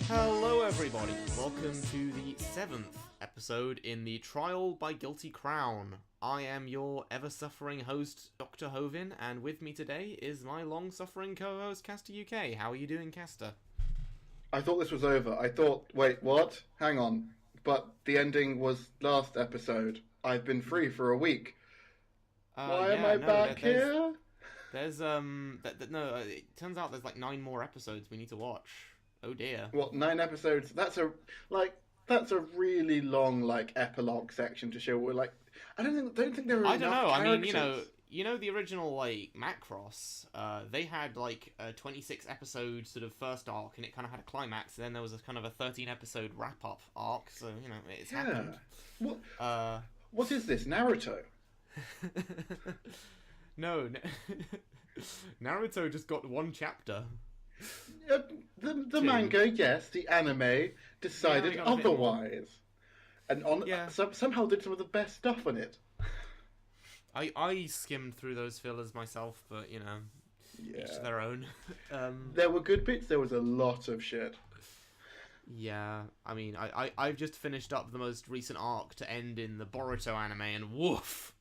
Hello everybody, welcome to the 7th episode in the Trial by Guilty Crown. I am your ever-suffering host, Dr. Hovin, and with me today is my long-suffering co-host, Kastor UK. How are you doing, Kastor? I thought this was over. I thought, wait, what? Hang on. But the ending was last episode. I've been free for a week. Why am I back here? There's, it turns out there's like 9 more episodes we need to watch. Oh dear. What, 9 episodes? That's a really long, epilogue section to show. I don't think there are enough characters. I mean, you know the original, Macross, they had, a 26-episode sort of first arc, and it kind of had a climax, and then there was a kind of a 13-episode wrap-up arc, so, it's happened. What is this, Naruto? No, Naruto just got 1 chapter. The manga, yes, the anime decided otherwise. And somehow did some of the best stuff on it. I skimmed through those fillers myself, but, each to their own. There were good bits, there was a lot of shit. Yeah, I mean, I've just finished up the most recent arc to end in the Boruto anime, and woof!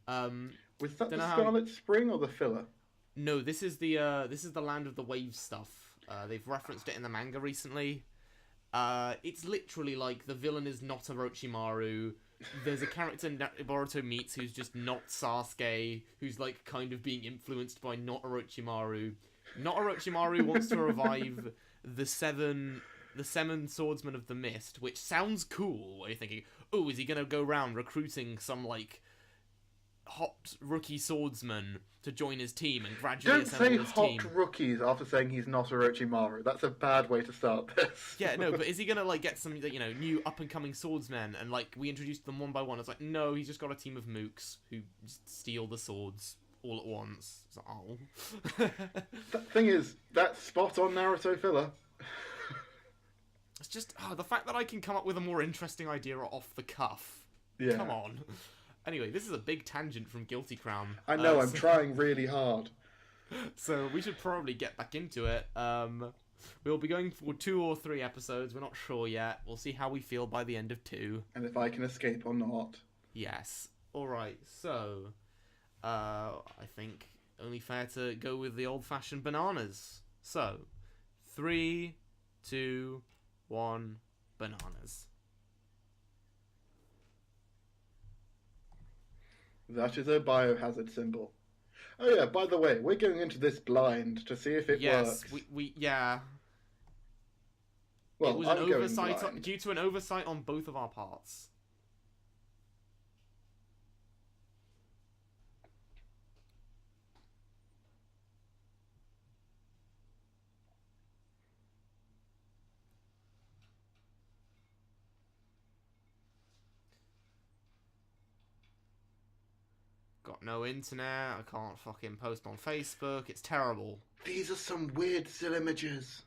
Was that the Scarlet Spring or the filler? No, this is the Land of the Waves stuff. They've referenced it in the manga recently. It's literally like the villain is not Orochimaru. There's a character Boruto meets who's just not Sasuke, who's kind of being influenced by not Orochimaru. Not Orochimaru wants to revive the seven swordsmen of the mist, which sounds cool. Where you're thinking, oh, is he gonna go around recruiting some hot rookie swordsman to join his team and gradually assemble his team? Don't say hot rookies after saying he's not Orochimaru. That's a bad way to start this. Yeah, no, but is he gonna get some new up and coming swordsmen and we introduced them one by one? It's no, he's just got a team of mooks who just steal the swords all at once. It's oh. The thing is, that's spot on Naruto filler. It's just the fact that I can come up with a more interesting idea off the cuff. Yeah. Come on. Anyway, this is a big tangent from Guilty Crown. I know, I'm trying really hard. So we should probably get back into it. We'll be going for 2 or 3 episodes. We're not sure yet. We'll see how we feel by the end of 2. And if I can escape or not. Yes. Alright, so I think only fair to go with the old-fashioned bananas. So, 3, 2, 1, bananas. That is a biohazard symbol. Oh yeah, by the way, we're going into this blind to see if it works. Yes, yeah. Well, it was an oversight due to an oversight on both of our parts. Got no internet, I can't fucking post on Facebook, it's terrible. These are some weird still images.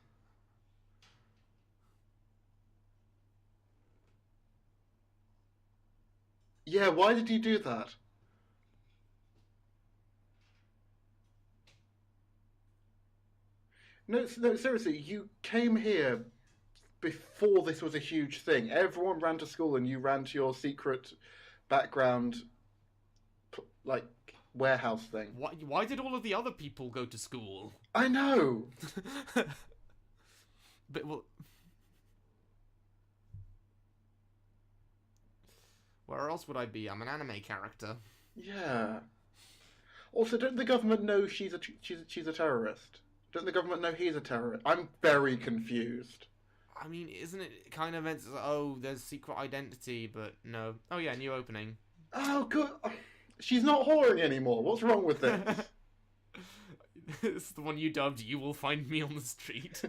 Yeah, why did you do that? No, seriously, you came here before this was a huge thing. Everyone ran to school and you ran to your secret background warehouse thing. Why did all of the other people go to school? I know! But, well... Where else would I be? I'm an anime character. Yeah. Also, don't the government know she's a terrorist? Don't the government know he's a terrorist? I'm very confused. I mean, isn't it kind of meant to... there's secret identity, but no. Oh yeah, new opening. Oh, good... She's not whoring anymore. What's wrong with this? This is the one you dubbed, "You Will Find Me on the Street."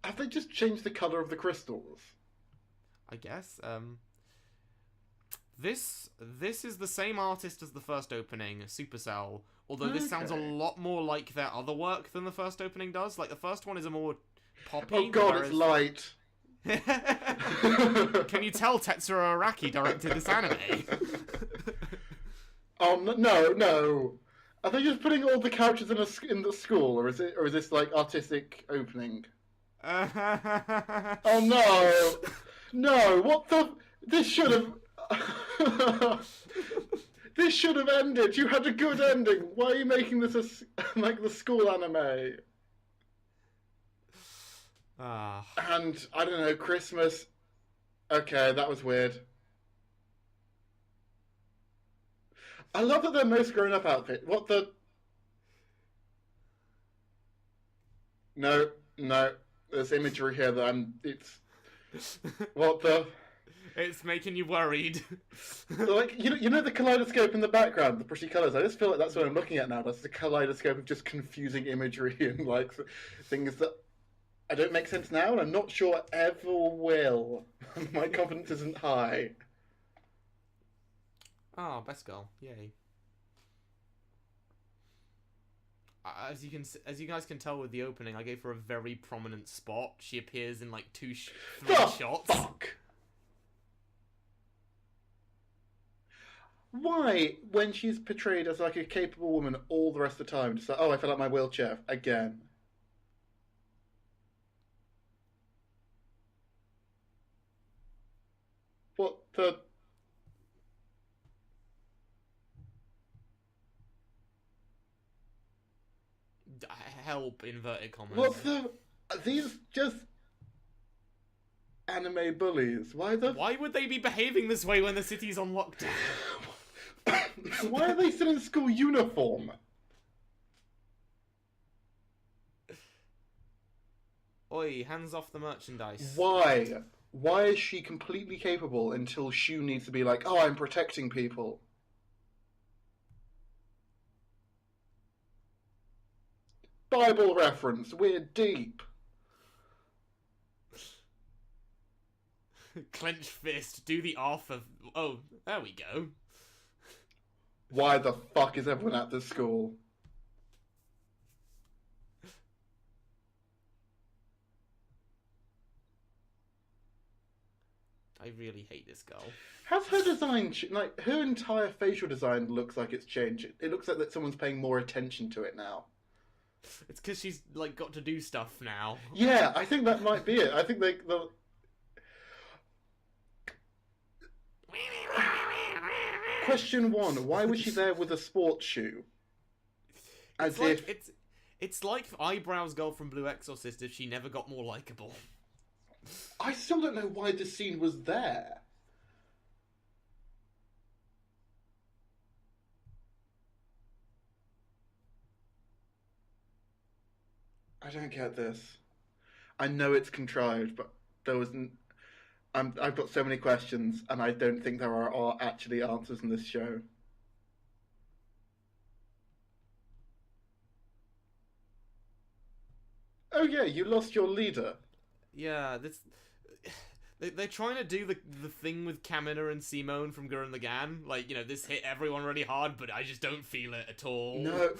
Have they just changed the colour of the crystals? I guess. This is the same artist as the first opening, Supercell. Although this sounds a lot more like their other work than the first opening does. The first one is a more poppy. Oh god, it's light. Can you tell Tetsuro Araki directed this anime? Oh, no. Are they just putting all the couches in the school, or is this like artistic opening? Oh no! No! What the? This should have. This should have ended. You had a good ending. Why are you making this like the school anime? And I don't know, Christmas. Okay, that was weird. I love that their most grown-up outfit. What the? No, there's imagery here that it's. What the? It's making you worried. Like you know the kaleidoscope in the background, the pretty colours. I just feel like that's what I'm looking at now. That's the kaleidoscope of just confusing imagery and like things that I don't make sense now, and I'm not sure ever will. My confidence isn't high. Oh, best girl! Yay! As you guys can tell with the opening, I gave her a very prominent spot. She appears in like three shots. Fuck! Why, when she's portrayed as like a capable woman all the rest of the time, just like, oh, I fell out my wheelchair again? What the? Help, inverted commas. What the? These just anime bullies. Why would they be behaving this way when the city's on lockdown? Why are they still in school uniform? Oi, hands off the merchandise. Why? Why is she completely capable until Shu needs to be like, oh, I'm protecting people? Bible reference, we're deep. Clench fist, do the off of... Oh, there we go. Why the fuck is everyone at this school? I really hate this girl. Has her design... like, her entire facial design looks like it's changed. It looks like that someone's paying more attention to it now. It's because she's, like, got to do stuff now. Yeah, I think that might be it. I think the... Question 1. Why was she there with a sports shoe? It's like Eyebrows Girl from Blue Exorcist if she never got more likeable. I still don't know why this scene was there. I don't get this. I know it's contrived, but there wasn't... I've got so many questions, and I don't think there are actually answers in this show. Oh yeah, you lost your leader. Yeah, they're trying to do the thing with Kamina and Simone from Gurren Lagann. Like, you know, this hit everyone really hard, but I just don't feel it at all. No,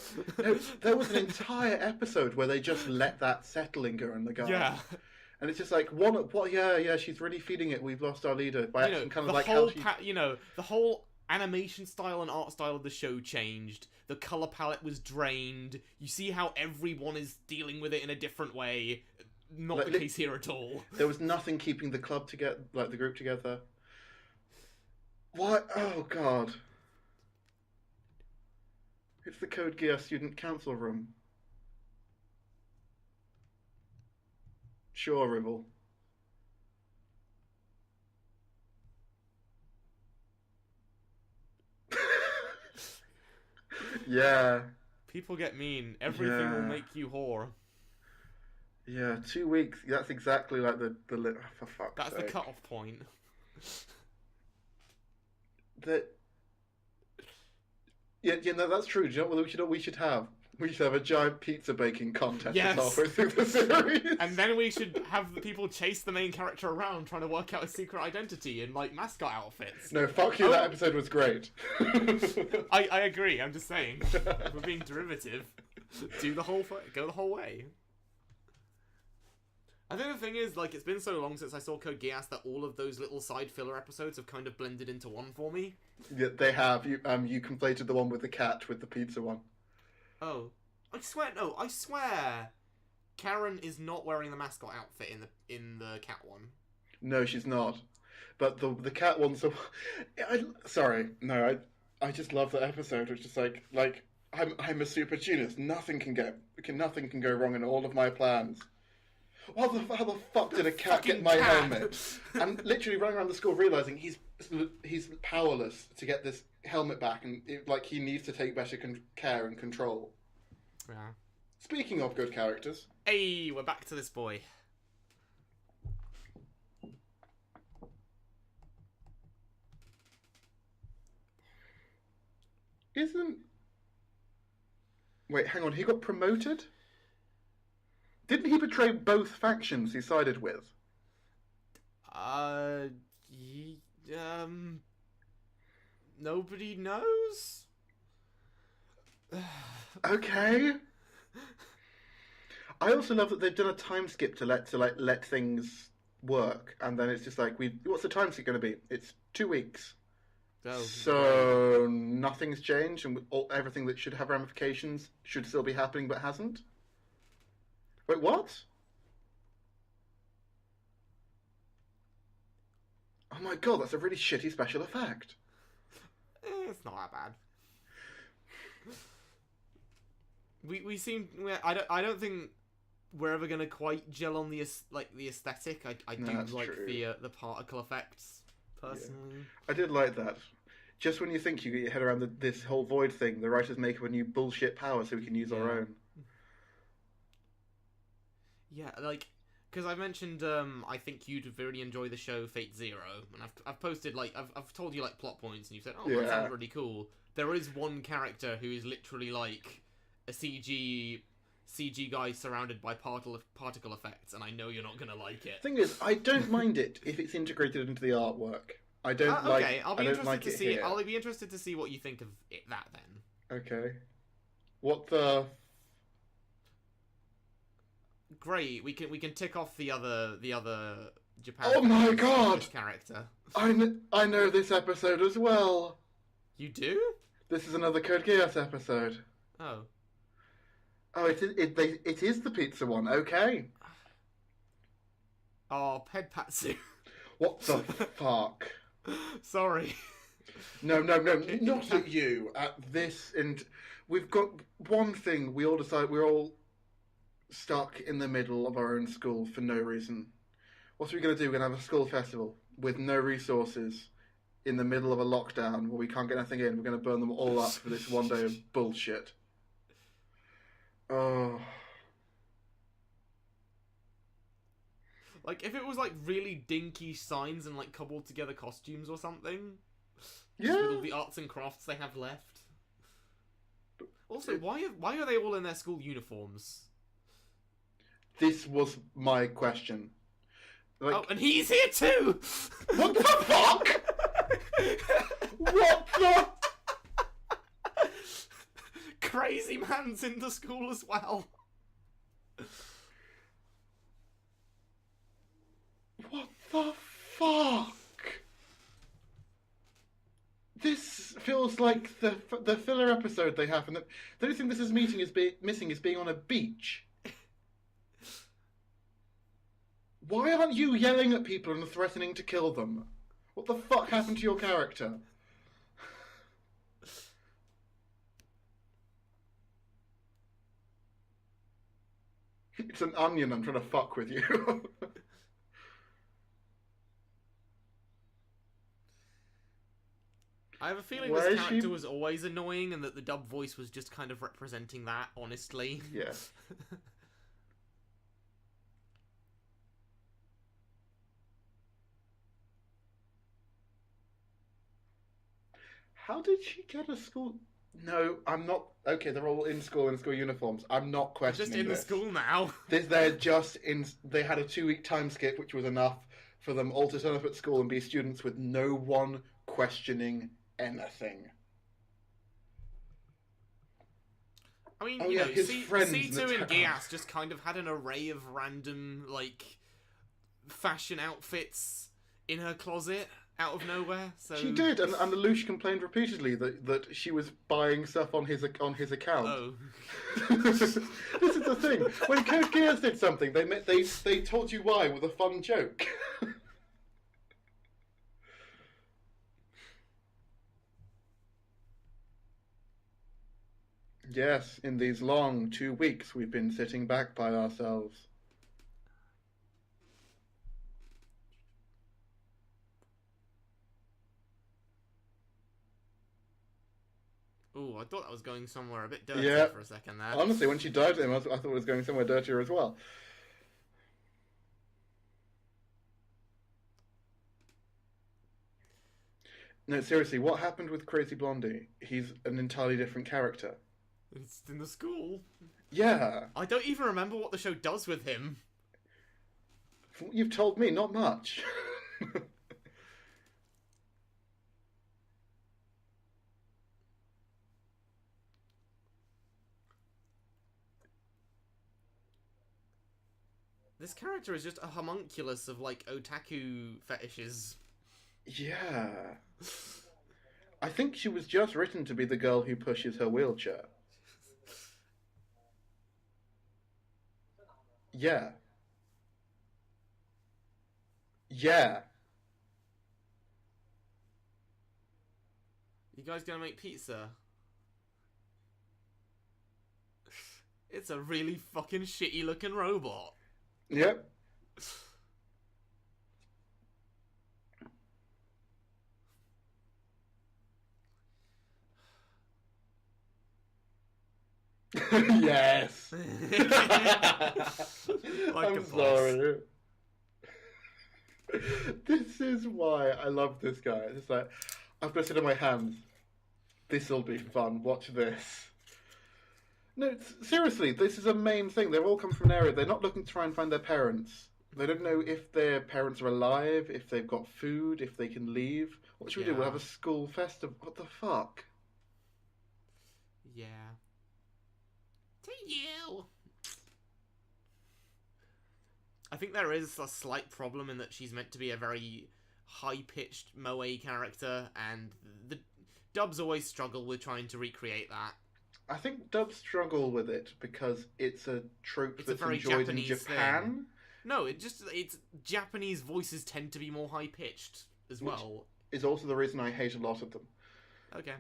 there was an entire episode where they just let that settle in Gurren Lagann. Yeah. And it's just like, yeah, she's really feeding it. We've lost our leader. By action, kind of like how she... the whole animation style and art style of the show changed. The color palette was drained. You see how everyone is dealing with it in a different way. Not the case here at all. There was nothing keeping the club together, like the group together. What? Oh god! It's the Code Geass student council room. Sure, Ribble. Yeah. People get mean. Everything will make you whore. Yeah, 2 weeks. That's exactly like the for fuck's sake. That's the cut-off point. No, that's true. Do you know what we should have? We should have a giant pizza baking contest halfway through the series. And then we should have people chase the main character around trying to work out his secret identity in, like, mascot outfits. No, fuck you, that episode was great. I agree, I'm just saying. If we're being derivative, go the whole way. I think the thing is, like, it's been so long since I saw Code Geass that all of those little side filler episodes have kind of blended into one for me. Yeah, they have. You conflated the one with the cat with the pizza one. Oh, I swear, Karen is not wearing the mascot outfit in the cat one. No, she's not. But the cat one. So, sorry, no, I just love that episode. It's just like I'm a super genius. Nothing can go wrong in all of my plans. How the fuck did a cat get my helmet? And literally running around the school realizing he's powerless to get this helmet back, and he needs to take better care and control. Yeah. Speaking of good characters, hey, we're back to this boy. Wait, hang on, he got promoted? Didn't he betray both factions he sided with? Nobody knows? Okay. I also love that they've done a time skip to let things work, and then it's just like, what's the time skip going to be? It's 2 weeks. Oh, So great. nothing's changed, and everything that should have ramifications should still be happening, but hasn't. Wait, what? Oh my god, that's a really shitty special effect. It's not that bad. We seem. I don't think we're ever gonna quite gel on the aesthetic. I do like true. the particle effects personally. Yeah. I did like that. Just when you think you get your head around this whole void thing, the writers make up a new bullshit power so we can use our own. Yeah, because I mentioned I think you'd really enjoy the show Fate Zero, and I've posted I've told you plot points, and you've said, oh, that sounds really cool. There is one character who is literally a CG guy surrounded by particle effects, and I know you're not gonna like it. Thing is, I don't mind it if it's integrated into the artwork. I don't like. Okay, I'll be interested to see. Here. I'll be interested to see what you think of that then. Okay. What the? Great. We can tick off the other Japan. Oh my god! Character. I know this episode as well. You do? This is another Code Geass episode. Oh. Oh, it is the pizza one. Okay. Oh, Pedpatsu. What the fuck? Sorry. No, not at you. At this, and we've got one thing. We all decide we're all stuck in the middle of our own school for no reason. What are we going to do? We're going to have a school festival with no resources in the middle of a lockdown where we can't get anything in. We're going to burn them all up for this one day of bullshit. Oh. If it was really dinky signs and cobbled together costumes or something. Yeah. With all the arts and crafts they have left. Also, why are they all in their school uniforms? This was my question. Oh, and he's here too! What the fuck? What the? Crazy Man's in the school as well. What the fuck? This feels like the filler episode they have, and the only thing this is missing is being on a beach. Why aren't you yelling at people and threatening to kill them? What the fuck happened to your character? It's an onion, I'm trying to fuck with you. I have a feeling this character was always annoying and that the dub voice was just kind of representing that, honestly. Yeah. How did she get a school? No, I'm not. Okay, they're all in school uniforms. I'm not questioning Just in this. the school now. They're just in. They had a 2-week time skip, which was enough for them all to turn up at school and be students with no one questioning anything. I mean, his friends C2 and Geass just kind of had an array of random, fashion outfits in her closet. out of nowhere. So She did, and Lelouch complained repeatedly that she was buying stuff on his account. Oh. This is the thing. When Code Geass did something, they told you why with a fun joke. Yes, in these long 2 weeks, we've been sitting back by ourselves. Ooh, I thought that was going somewhere a bit dirty Yeah. for a second there. Honestly, when she dived him, I thought it was going somewhere dirtier as well. No, seriously, what happened with Crazy Blondie? He's an entirely different character. It's in the school. Yeah. I don't even remember what the show does with him. From what you've told me, not much. This character is just a homunculus of, like, otaku fetishes. Yeah. I think she was just written to be the girl who pushes her wheelchair. Yeah. Yeah. You guys gonna make pizza? It's a really fucking shitty looking robot. Yep. Yes. Like I'm a boss. sorry. This is why I love this guy. It's like, I've got it in my hands. This'll be fun. Watch this. No, seriously, this is a main thing. They've all come from an area. They're not looking to try and find their parents. They don't know if their parents are alive, if they've got food, if they can leave. What should we do? We'll have a school festival. What the fuck? Yeah. To you. I think there is a slight problem in that she's meant to be a very high-pitched moe character, and the dubs always struggle with trying to recreate that. I think dubs struggle with it because it's a trope It's that's a very enjoyed in Japanese Japan. thing. No, it's Japanese voices tend to be more high-pitched as well. Is also the reason I hate a lot of them. Okay.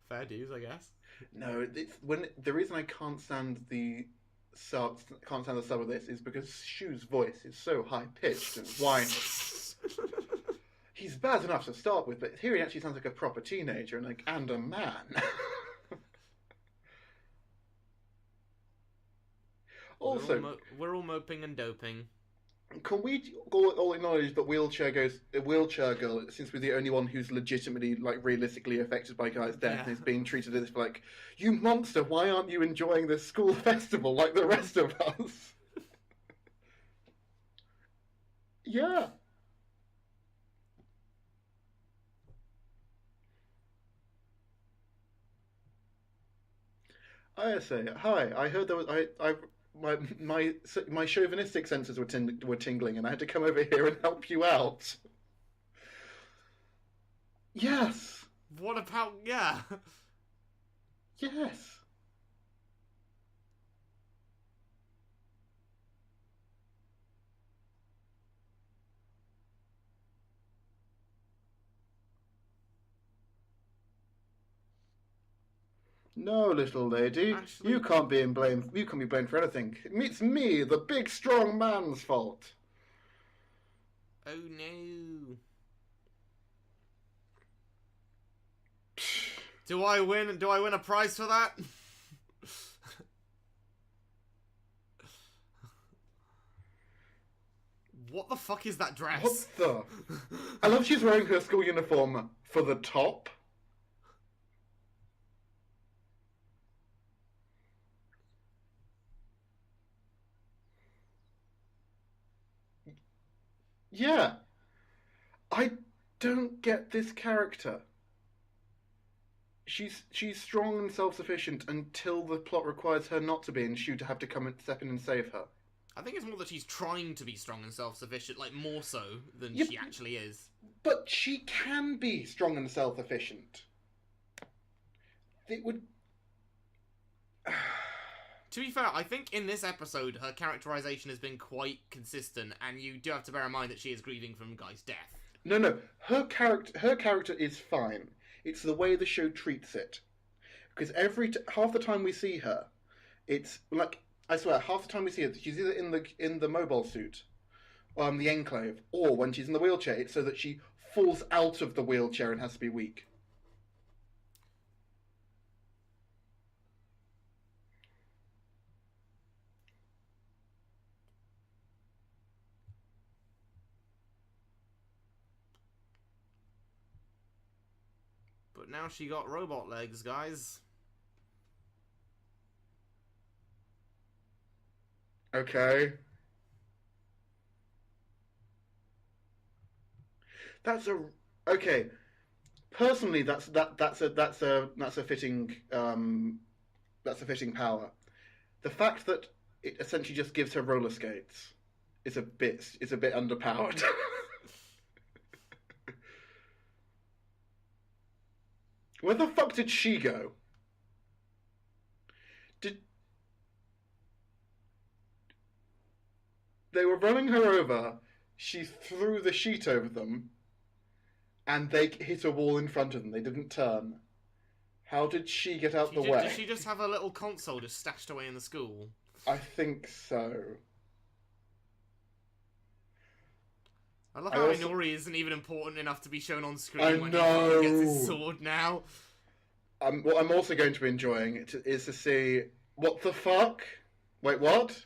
Fair dues, I guess. No, it's the reason I can't stand the sub of this is because Shu's voice is so high pitched and whiny. He's bad enough to start with, but here he actually sounds like a proper teenager and a man. Also, we're all moping and doping. can we all acknowledge that Wheelchair Girl seems to be the only one who's legitimately, like, realistically affected by Guy's death and is being treated as like, you monster, why aren't you enjoying this school festival like the rest of us? Yeah. I say, hi, I heard there was, my chauvinistic senses were tingling, and I had to come over here and help you out. Yes. What about yeah? Yes. No, little lady, Actually, you can't be blamed. You can't be blamed for anything. It's me, the big, strong man's fault. oh no. Do I win? Do I win a prize for that? What the fuck is that dress? What the? I love she's wearing her school uniform for the top. Yeah. I don't get this character. She's strong and self-sufficient until the plot requires her not to be, and Shu to have to come and step in and save her. I think it's more that she's trying to be strong and self-sufficient, like more so than Yep. she actually is. But she can be strong and self-efficient. It would... To be fair, I think in this episode, her characterization has been quite consistent, and you do have to bear in mind that she is grieving from Guy's death. No. Her character is fine. It's the way the show treats it. Because half the time we see her, it's like, I swear, half the time we see her, she's either in the mobile suit, the Enclave, or when she's in the wheelchair, it's so that she falls out of the wheelchair and has to be weak. But now she got robot legs, guys. Okay. Okay. Personally, that's a fitting power. The fact that it essentially just gives her roller skates is a bit underpowered. Where the fuck did she go? They were running her over, she threw the sheet over them, and they hit a wall in front of them. They didn't turn. How did she get out the way? Did she just have a little console just stashed away in the school? I think so. I love how Inori isn't even important enough to be shown on screen I when know. he gets his sword now. What I'm also going to be enjoying is to see... What the fuck? Wait, what?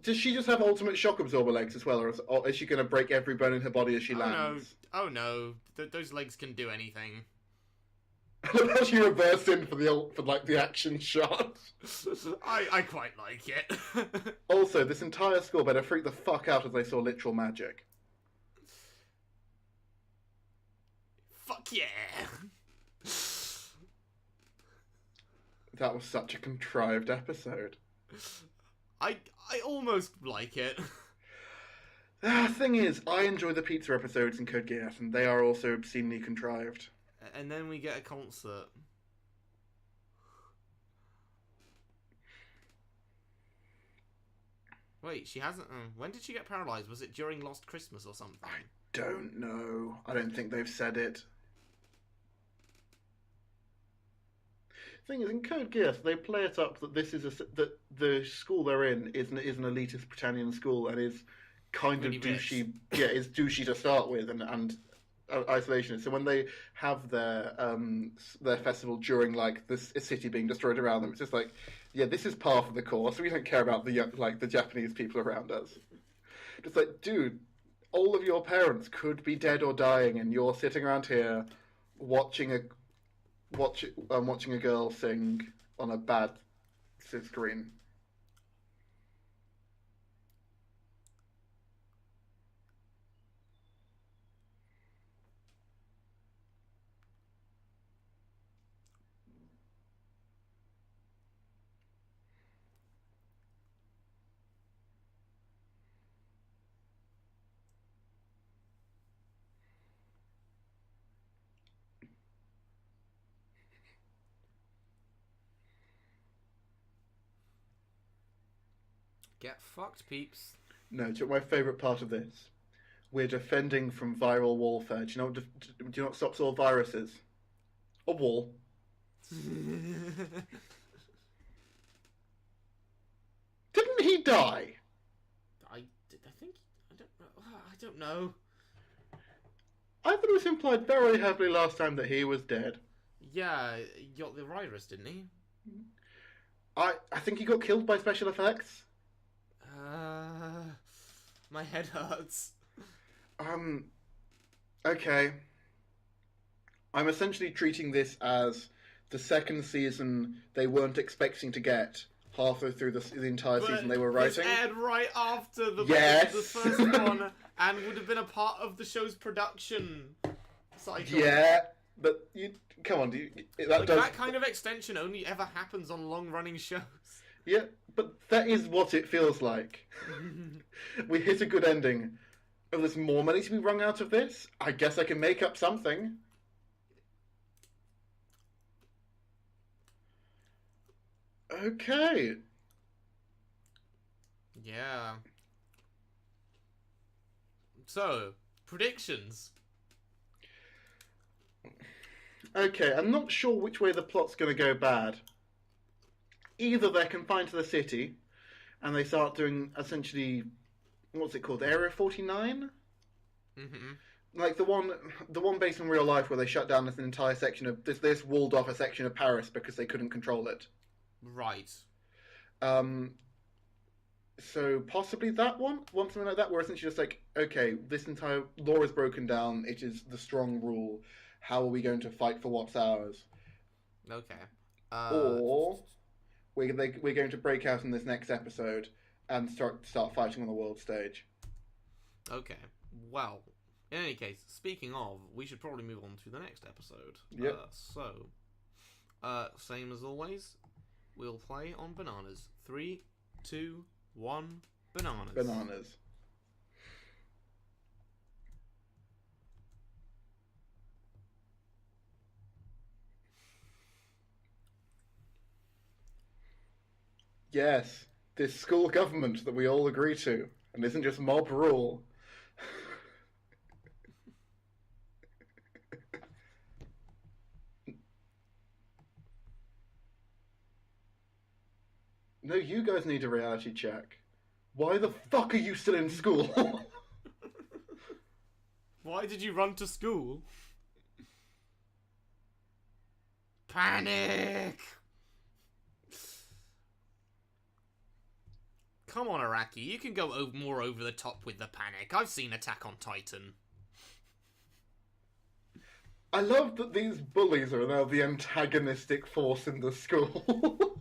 Does she just have ultimate shock absorber legs as well, or is she going to break every bone in her body as she lands? Oh no, those legs can do anything. I love how she reversed in for the action shot. I quite like it. Also, this entire school better freak the fuck out as they saw literal magic. Fuck yeah! That was such a contrived episode. I almost like it. The thing is, I enjoy the pizza episodes in Code Geass, and they are also obscenely contrived. And then we get a concert. Wait, she hasn't... when did she get paralysed? Was it during Lost Christmas or something? I don't know. I don't think they've said it. Thing is, in Code Geass, they play it up that that the school they're in is an elitist Britannian school and is kind really of douchey. Yeah, is douchey to start with and isolationist. So when they have their festival during like a city being destroyed around them, it's just like, yeah, this is par for the course. We don't care about the Japanese people around us. Just like, dude, all of your parents could be dead or dying, and you're sitting around here watching a girl sing on a bad screen. Get fucked, peeps. No, do you know my favourite part of this? We're defending from viral warfare. Do you know what stops all viruses? A wall. Didn't he die? I don't know. I thought it was implied very heavily last time that he was dead. Yeah, he got the virus, didn't he? I think he got killed by special effects. My head hurts. Okay. I'm essentially treating this as the second season they weren't expecting to get halfway through the entire season they were writing. This aired right after the first one, and would have been a part of the show's production cycle. Yeah, but come on, that kind of extension only ever happens on long-running shows. Yeah, but that is what it feels like. We hit a good ending. Oh, there's more money to be wrung out of this? I guess I can make up something. Okay. Yeah. So, predictions. Okay, I'm not sure which way the plot's going to go bad. Either they're confined to the city, and they start doing essentially, what's it called, Area 49? Mm-hmm. Like the one based in real life where they shut down this entire section of this walled off a section of Paris because they couldn't control it. Right. So possibly that one, something like that, where essentially just like, okay, this entire law is broken down. It is the strong rule. How are we going to fight for what's ours? Okay. Or we're going to break out in this next episode and start fighting on the world stage. Okay. Well, in any case, speaking of, we should probably move on to the next episode. Yep. Same as always, we'll play on bananas. 3, 2, 1, bananas. Bananas. Yes, this school government that we all agree to, and isn't just mob rule. No, you guys need a reality check. Why the fuck are you still in school? Why did you run to school? Panic! Come on, Araki, you can go more over the top with the panic. I've seen Attack on Titan. I love that these bullies are now the antagonistic force in the school.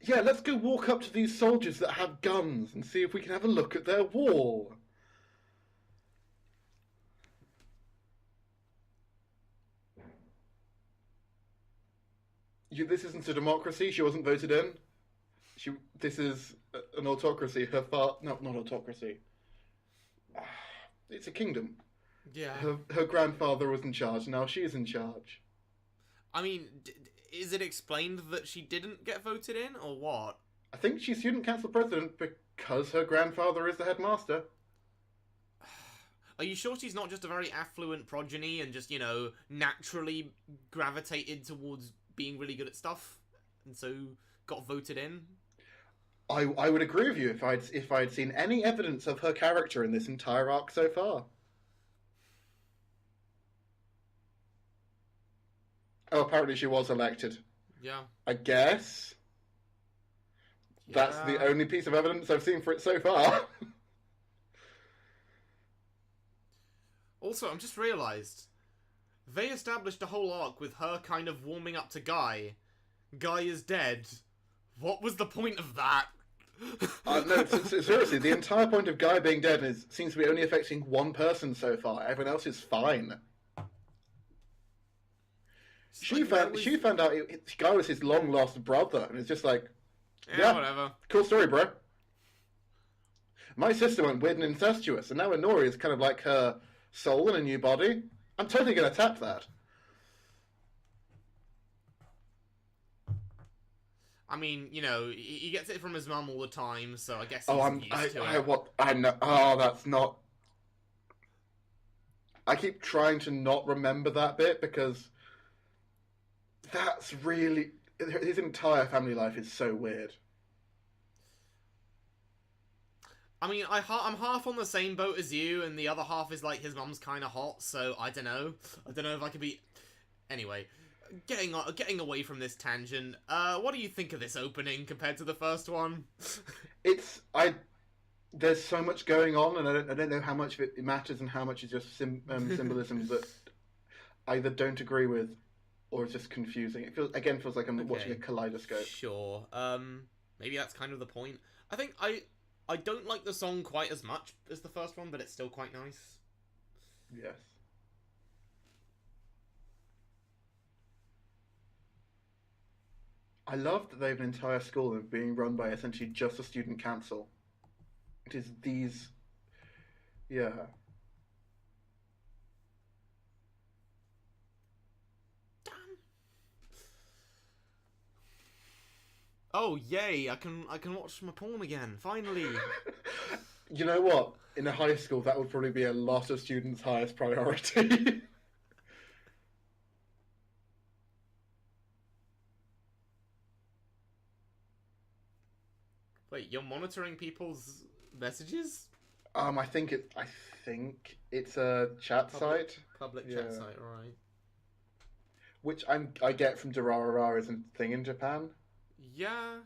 Yeah, let's go walk up to these soldiers that have guns and see if we can have a look at their wall. This isn't a democracy. She wasn't voted in. This is an autocracy. Not autocracy. It's a kingdom. Yeah. Her grandfather was in charge. Now she's in charge. I mean, is it explained that she didn't get voted in, or what? I think she's student council president because her grandfather is the headmaster. Are you sure she's not just a very affluent progeny and just, naturally gravitated towards being really good at stuff, and so got voted in? I would agree with you if I'd seen any evidence of her character in this entire arc so far. Oh, apparently she was elected. Yeah. I guess. Yeah. That's the only piece of evidence I've seen for it so far. Also, I've just realised, they established a whole arc with her kind of warming up to Guy. Guy is dead. What was the point of that? No, seriously, the entire point of Guy being dead seems to be only affecting one person so far. Everyone else is fine. She found out Guy was his long lost brother, and it's just like, yeah, whatever. Cool story, bro. My sister went weird and incestuous, and now Inori is kind of like her soul in a new body. I'm totally going to tap that. I mean, he gets it from his mum all the time, so I guess he's used to it. I know. Oh, that's not. I keep trying to not remember that bit because that's really his entire family life is so weird. I mean, I'm half on the same boat as you, and the other half is like his mum's kind of hot, so I don't know. I don't know if I could be. Anyway, getting away from this tangent. What do you think of this opening compared to the first one? There's so much going on, and I don't know how much of it matters and how much is just symbolism that I either don't agree with or it's just confusing. It feels like I'm watching a kaleidoscope. Sure. Maybe that's kind of the point. I think I don't like the song quite as much as the first one, but it's still quite nice. Yes. I love that they have an entire school and being run by essentially just a student council. It is these, yeah. Oh yay! I can watch my porn again. Finally. You know what? In a high school, that would probably be a lot of students' highest priority. Wait, you're monitoring people's messages? I think it's a chat site, Public Yeah. chat site, right? which I get from Durarara isn't a thing in Japan. Yeah.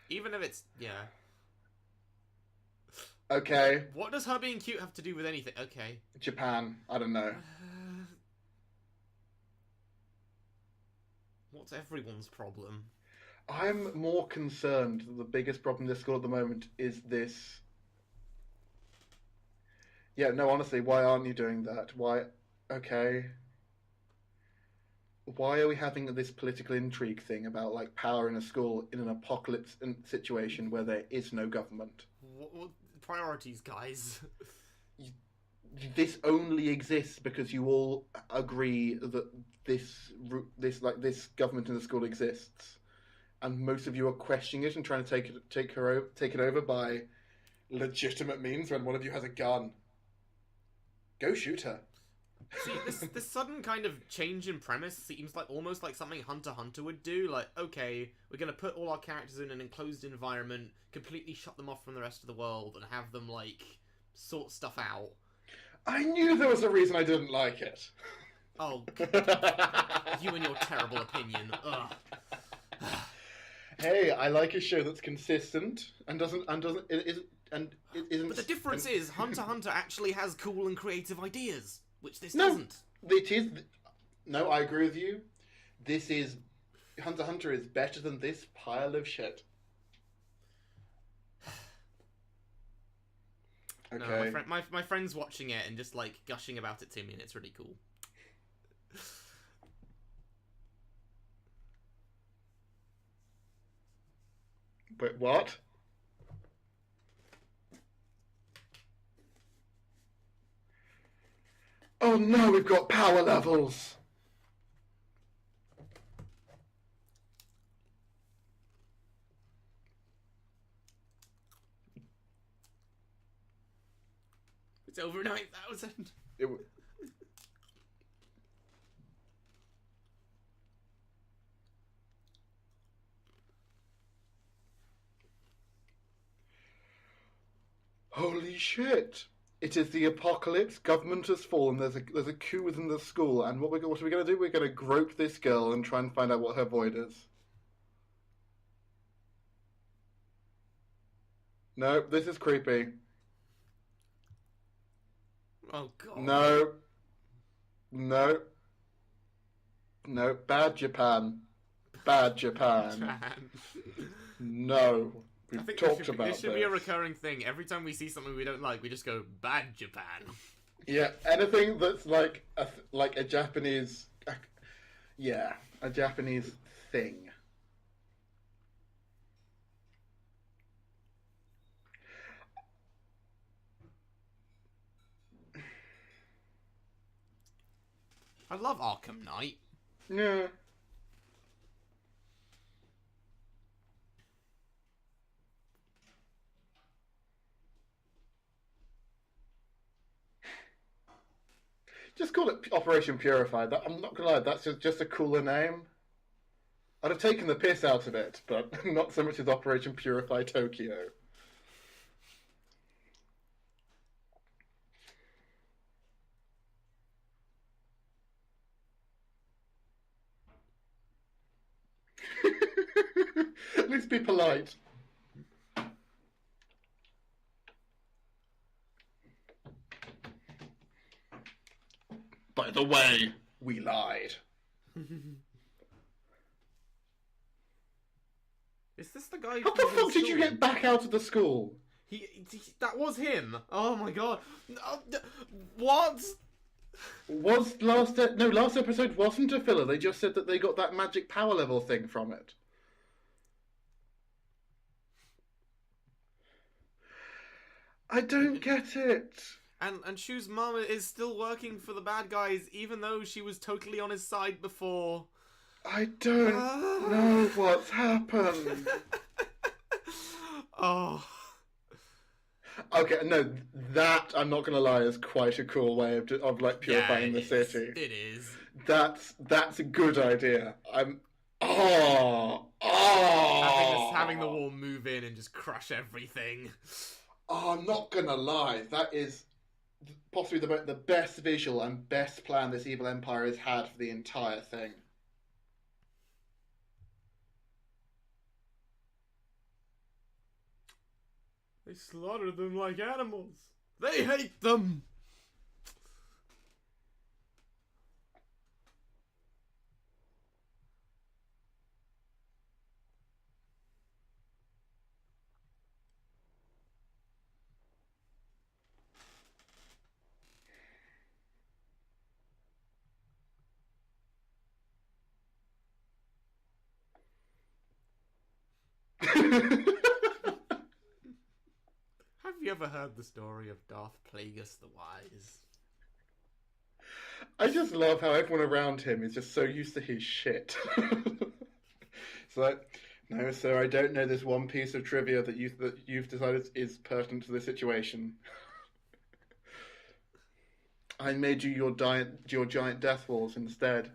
Even if it's yeah. Okay, What does her being cute have to do with anything? Okay. Japan. I don't know. What's everyone's problem? I'm more concerned that the biggest problem in this school at the moment is this. Yeah, no, honestly, why aren't you doing that? Why? Okay. Why are we having this political intrigue thing about like power in a school in an apocalypse situation where there is no government? What priorities, guys? This only exists because you all agree that this government in the school exists, and most of you are questioning it and trying to take it over by legitimate means. When one of you has a gun, go shoot her. See, this sudden kind of change in premise seems like almost like something Hunter x Hunter would do. Like, okay, we're gonna put all our characters in an enclosed environment, completely shut them off from the rest of the world, and have them like sort stuff out. I knew there was a reason I didn't like it. Oh, you and your terrible opinion. Ugh. Hey, I like a show that's consistent and it isn't. But the difference is, Hunter x Hunter actually has cool and creative ideas, which this No. doesn't. It is. No, I agree with you. This is Hunter x Hunter is better than this pile of shit. Okay. No, my friend's watching it and just like gushing about it to me, and it's really cool. But what? Oh no, we've got power levels. It's over 9,000. Holy shit! It is the apocalypse. Government has fallen. There's a coup within the school, and what are we going to do? We're going to grope this girl and try and find out what her void is. No, this is creepy. Oh god. No. No. No. Bad Japan. Bad Japan. Man. No. I We've think talked about this should be a recurring thing. Every time we see something we don't like, we just go, bad Japan. Yeah, anything that's like a Japanese, yeah, a Japanese thing. I love Arkham Knight. Yeah. Just call it Operation Purify. I'm not gonna lie, that's just a cooler name. I'd have taken the piss out of it, but not so much as Operation Purify Tokyo. At least be polite. By the way, we lied. Is this the guy? How the fuck did you get back out of the school? He that was him. Oh my god. No, what? Last episode wasn't a filler. They just said that they got that magic power level thing from it. I don't get it. And Shu's mama is still working for the bad guys, even though she was totally on his side before. I don't know what's happened. Oh. Okay, no, that, I'm not gonna lie, is quite a cool way of like purifying the city. It is. That's a good idea. Having the wall move in and just crush everything. Oh, I'm not gonna lie, that is possibly the best visual and best plan this evil empire has had for the entire thing. They slaughtered them like animals. They hate them. Have you ever heard the story of Darth Plagueis the Wise? I just love how everyone around him is just so used to his shit. It's like, no, sir, I don't know this one piece of trivia that you've decided is pertinent to the situation. I made you your giant death walls instead.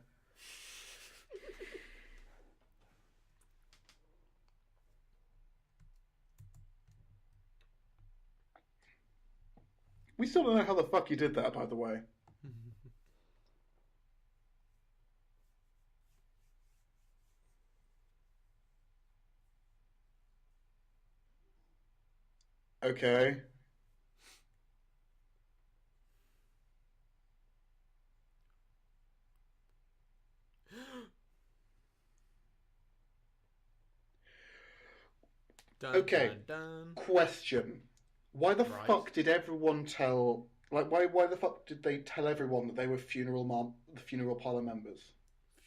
We still don't know how the fuck you did that, by the way. Okay. Okay. Dun, dun. Question. Why the Right. fuck did everyone tell... Like, why the fuck did they tell everyone that they were funeral parlor members?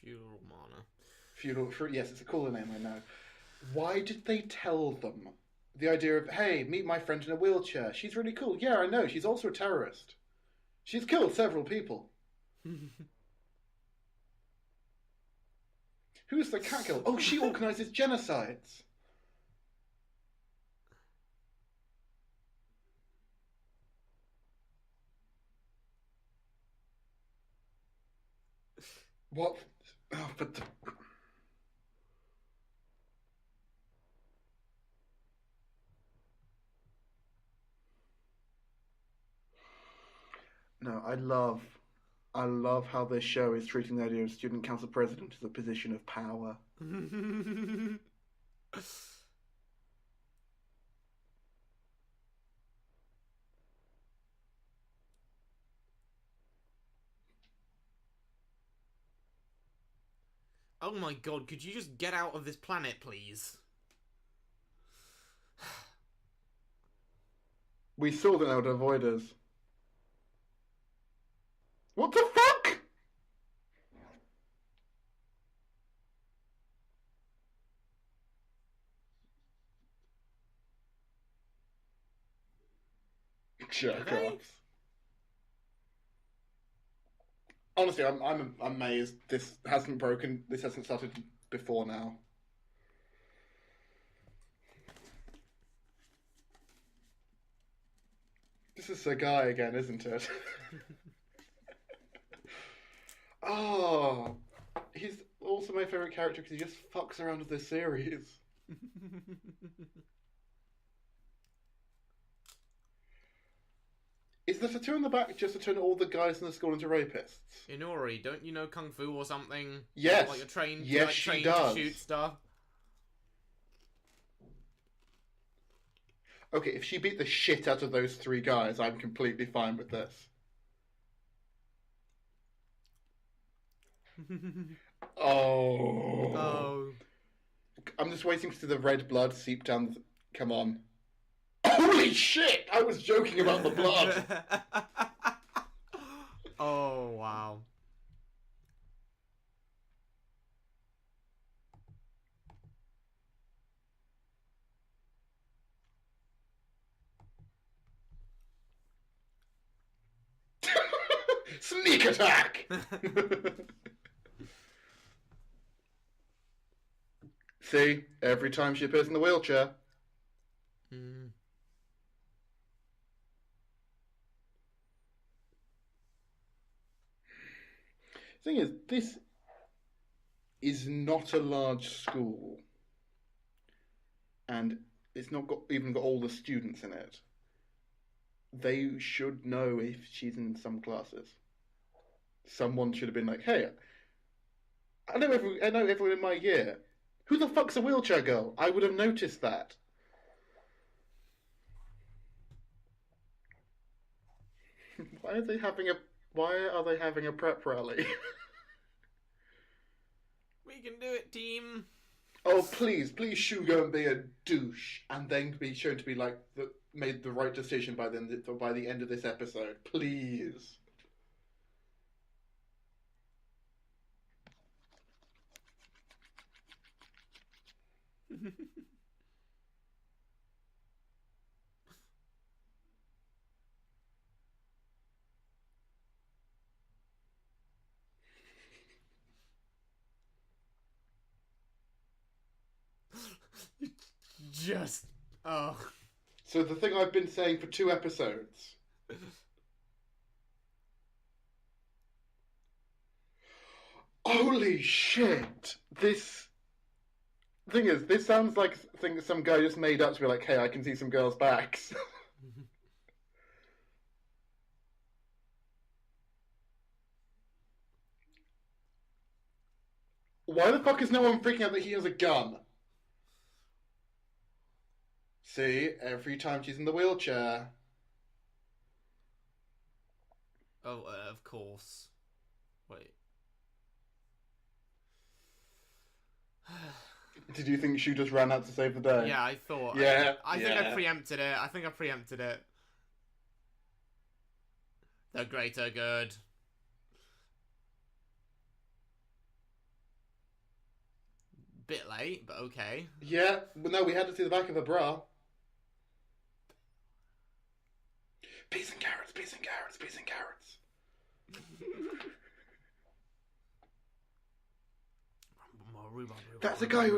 Funeral Mana. Yes, it's a cooler name, I know. Why did they tell them the idea of, hey, meet my friend in a wheelchair. She's really cool. Yeah, I know. She's also a terrorist. She's killed several people. Who's the cat killer? Oh, she organises genocides. What? Oh, but... No, I love how this show is treating the idea of student council president as a position of power. Oh my god, could you just get out of this planet, please? We saw that they would avoid us. What the fuck? Jerk offs. Honestly, I'm amazed this hasn't broken. This hasn't started before now. This is the guy again, isn't it? Oh, he's also my favorite character because he just fucks around with this series. Is the tattoo on the back just to turn all the guys in the school into rapists? Inori, don't you know Kung Fu or something? Yes. Like you're trained, yes, like, she trained does. to shoot stuff. Okay, if she beat the shit out of those three guys, I'm completely fine with this. Oh. Oh. I'm just waiting to see the red blood seep down. Come on. Holy shit! I was joking about the blood. Oh. Sneak attack! See, every time she appears in the wheelchair. Mm. Thing is, this is not a large school, and it's not even got all the students in it. They should know if she's in some classes. Someone should have been like, "Hey, I know everyone in my year. Who the fuck's a wheelchair girl? I would have noticed that." Why are they having a prep rally? We can do it, team. Oh, please Shu go and be a douche, and then be shown to be like made the right decision by the end of this episode. Please. Just oh. So the thing I've been saying for 2 episodes. Holy shit! This thing is, this sounds like some guy just made up to be like, "Hey, I can see some girls' backs." Why the fuck is no one freaking out that he has a gun? See, every time she's in the wheelchair. Oh, of course. Wait. Did you think Shu just ran out to save the day? Yeah, I thought. Yeah, I think I preempted it. The greater good. Bit late, but okay. Yeah, but no, we had to see the back of her bra. Peas and carrots, peas and carrots, peas and carrots. That's the guy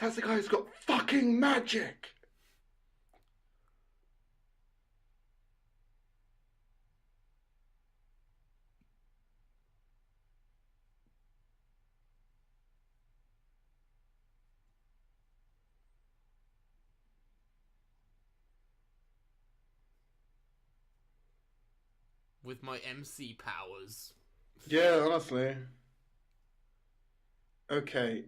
that's the guy who's got fucking magic. With my MC powers. Yeah, honestly. Okay.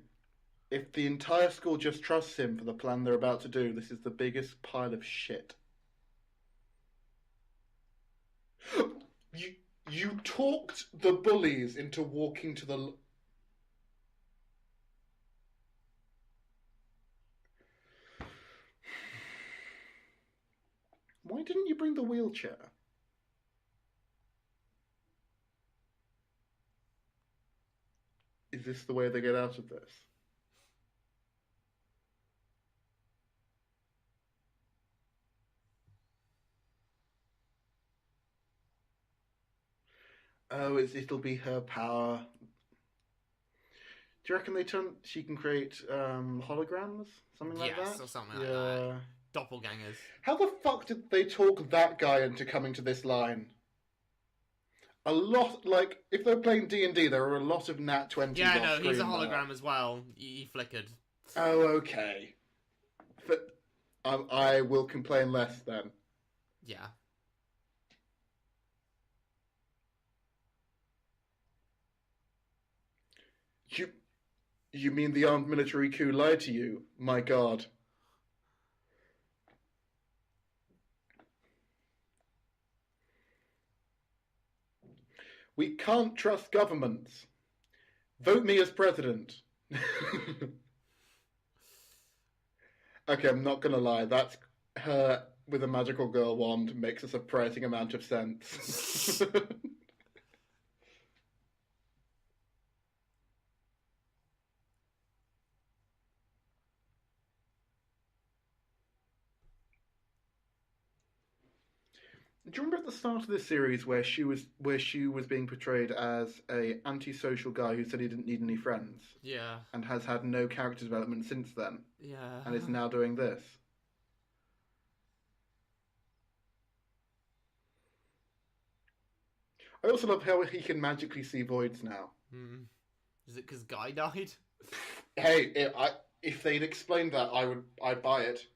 If the entire school just trusts him for the plan they're about to do, this is the biggest pile of shit. You talked the bullies into walking to the... Why didn't you bring the wheelchair? Is this the way they get out of this? Oh, it'll be her power. Do you reckon she can create holograms? Something like that? Yes, or something like that. Doppelgangers. How the fuck did they talk that guy into coming to this line? A lot, like, if they're playing D&D, there are a lot of Nat 20s Yeah, off no, screen he's a hologram there. as well. He flickered. Oh, okay. But I will complain less then. Yeah. You mean the armed military coup lied to you? My God. We can't trust governments. Vote me as president. Okay, I'm not gonna lie. That's her with a magical girl wand makes a surprising amount of sense. Do you remember at the start of this series where she was being portrayed as a antisocial guy who said he didn't need any friends Yeah. and has had no character development since then Yeah. and is now doing this? I also love how he can magically see voids now. Hmm. Is it because Guy died? Hey, if they'd explained that, I'd buy it.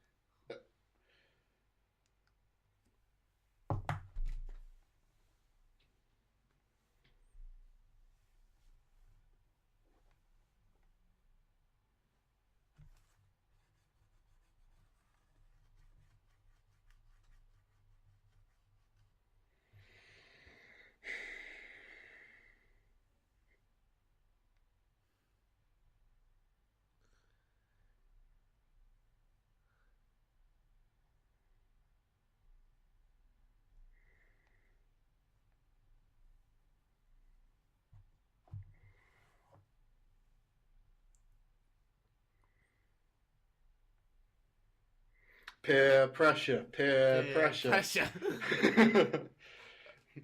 Peer pressure, peer pressure. Pressure.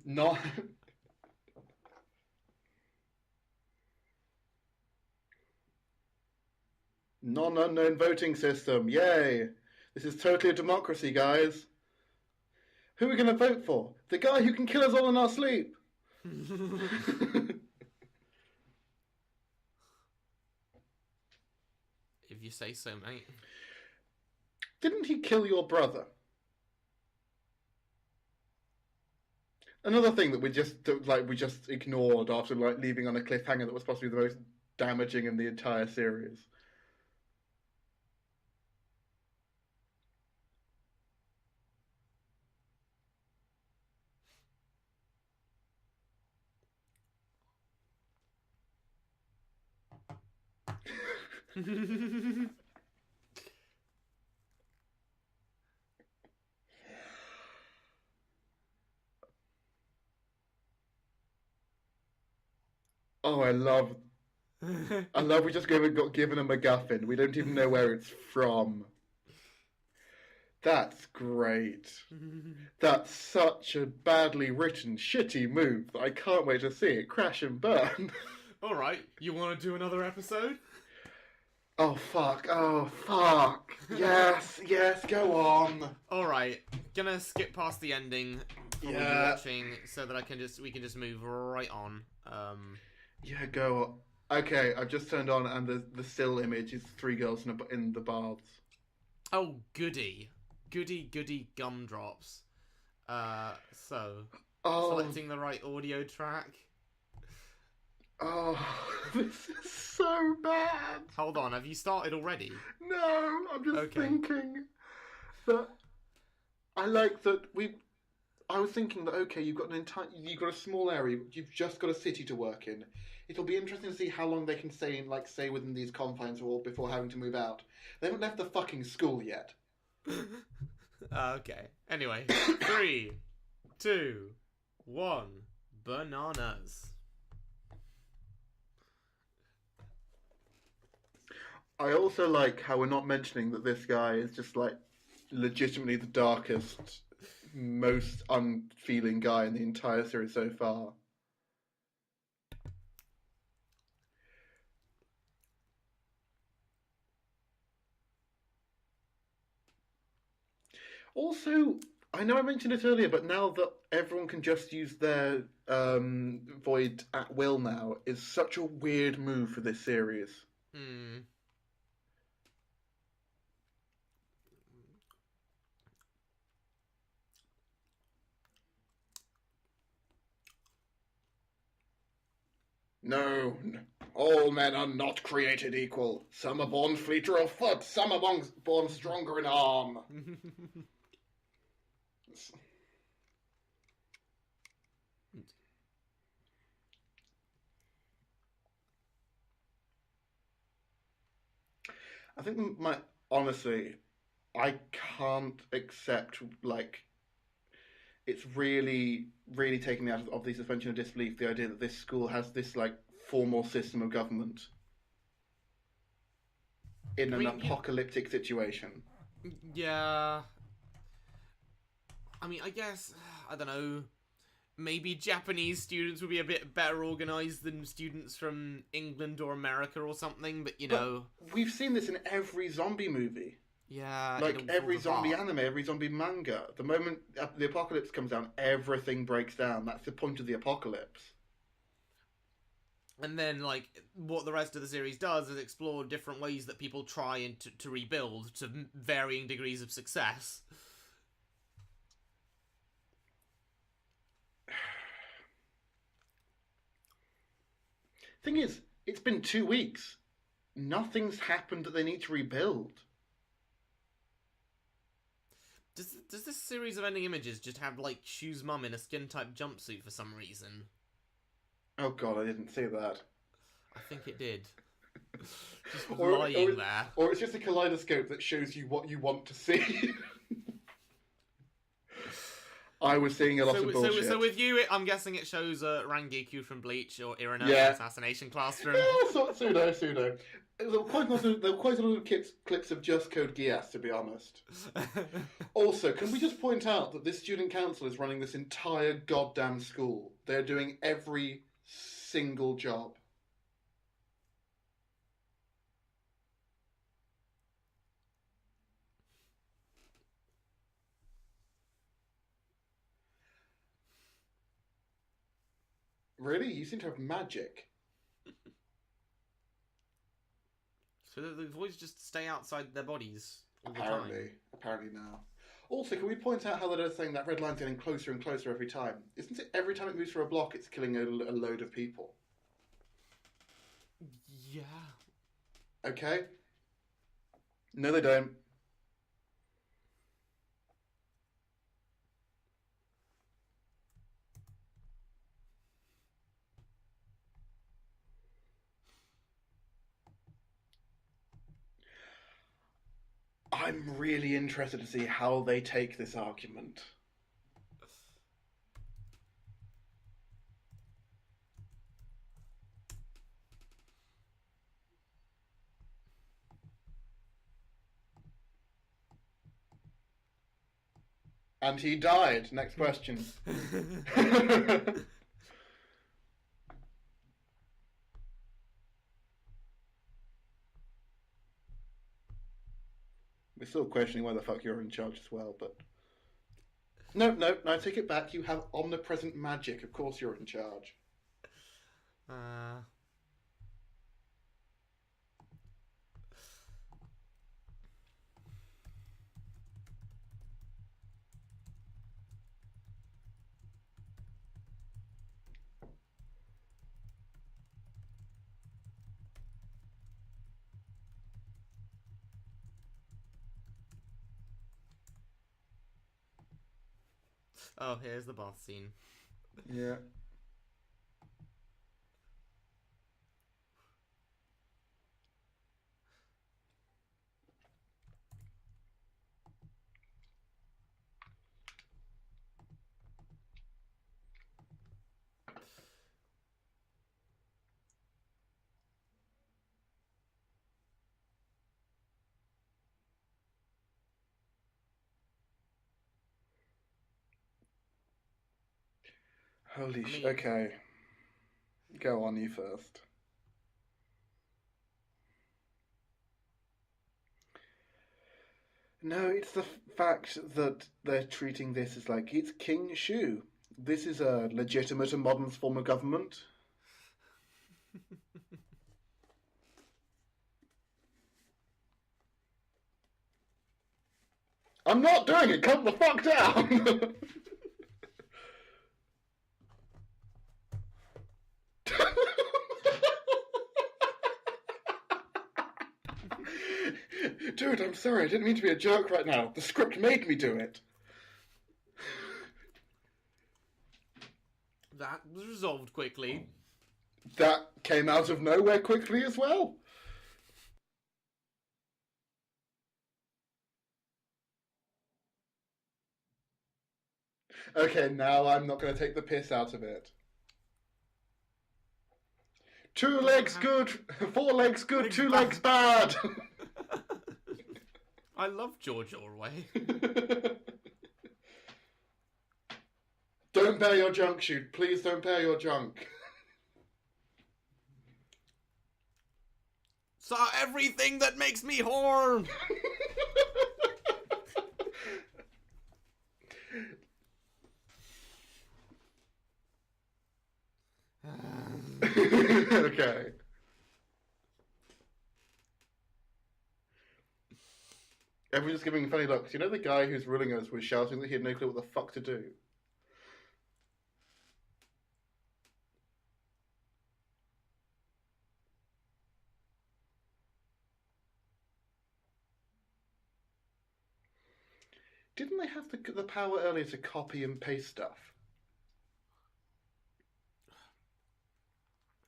Not. Non-unknown voting system. Yay! This is totally a democracy, guys. Who are we going to vote for? The guy who can kill us all in our sleep. If you say so, mate. Didn't he kill your brother? Another thing that we just ignored after leaving on a cliffhanger that was possibly the most damaging in the entire series. Oh, I love we just got given a MacGuffin. We don't even know where it's from. That's great. That's such a badly written, shitty move that I can't wait to see it crash and burn. Alright, you want to do another episode? Oh fuck, Yes, go on. Alright, gonna skip past the ending for what you're watching so that we can just move right on. Yeah, go on. Okay, I've just turned on and the still image is 3 girls in the baths. Oh, goody. Goody gumdrops. Selecting the right audio track. Oh, this is so bad. Hold on, have you started already? No, I'm just thinking that I like that I was thinking that you've got a small area, you've just got a city to work in. It'll be interesting to see how long they can stay within these confines or before having to move out. They haven't left the fucking school yet. Okay. Anyway, 3, 2, 1, bananas. I also like how we're not mentioning that this guy is just legitimately the darkest, most unfeeling guy in the entire series so far. Also, I know I mentioned it earlier, but now that everyone can just use their void at will now, is such a weird move for this series. No, all men are not created equal. Some are born fleeter of foot, some are born stronger in arm. I think honestly, I can't accept it's really, really taking me out of the suspension of disbelief the idea that this school has this formal system of government in an apocalyptic situation. Yeah. I mean, I guess I don't know, maybe Japanese students would be a bit better organised than students from England or America or something, but, you know... We've seen this in every zombie movie. Yeah, like every zombie anime, every zombie manga. The moment the apocalypse comes down, everything breaks down. That's the point of the apocalypse. And then, like, what the rest of the series does is explore different ways that people try and to rebuild to varying degrees of success. Thing is, it's been 2 weeks. Nothing's happened that they need to rebuild. Does this series of ending images just have, like, Shu's mum in a skin-type jumpsuit for some reason? Oh god, I didn't see that. I think it did. Just lying there. Or it's just a kaleidoscope that shows you what you want to see. I was seeing a lot of bullshit. So with you, I'm guessing it shows Rangiku from Bleach or Irina Assassination Classroom. Yeah, pseudo. There were quite a lot of clips of Just Code Geass, to be honest. Also, can we just point out that this student council is running this entire goddamn school? They're doing every single job. Really? You seem to have magic. So the voids just stay outside their bodies all the time. Apparently now. Also, can we point out how they're saying that red line's getting closer and closer every time? Isn't it every time it moves through a block, it's killing a load of people? Yeah. Okay. No, they don't. I'm really interested to see how they take this argument. And he died. Next question. We're still questioning why the fuck you're in charge as well, but... No, I take it back. You have omnipresent magic. Of course you're in charge. Oh, here's the bath scene. Yeah. Holy shit. Okay. Go on, you first. No, it's the fact that they're treating this as like, it's King Shu. This is a legitimate and modern form of government. I'm not doing it! Calm the fuck down! Dude, I'm sorry, I didn't mean to be a jerk right now. The script made me do it. That was resolved quickly. That came out of nowhere quickly as well. Okay, now I'm not going to take the piss out of it. 2 legs good, 4 legs good, 2 legs bad. I love George Orway. Don't bear your junk, shoot. Please don't bear your junk. Saw everything that makes me horn. Okay. Everyone's just giving funny looks. You know the guy who's ruling us was shouting that he had no clue what the fuck to do? Didn't they have the power earlier to copy and paste stuff?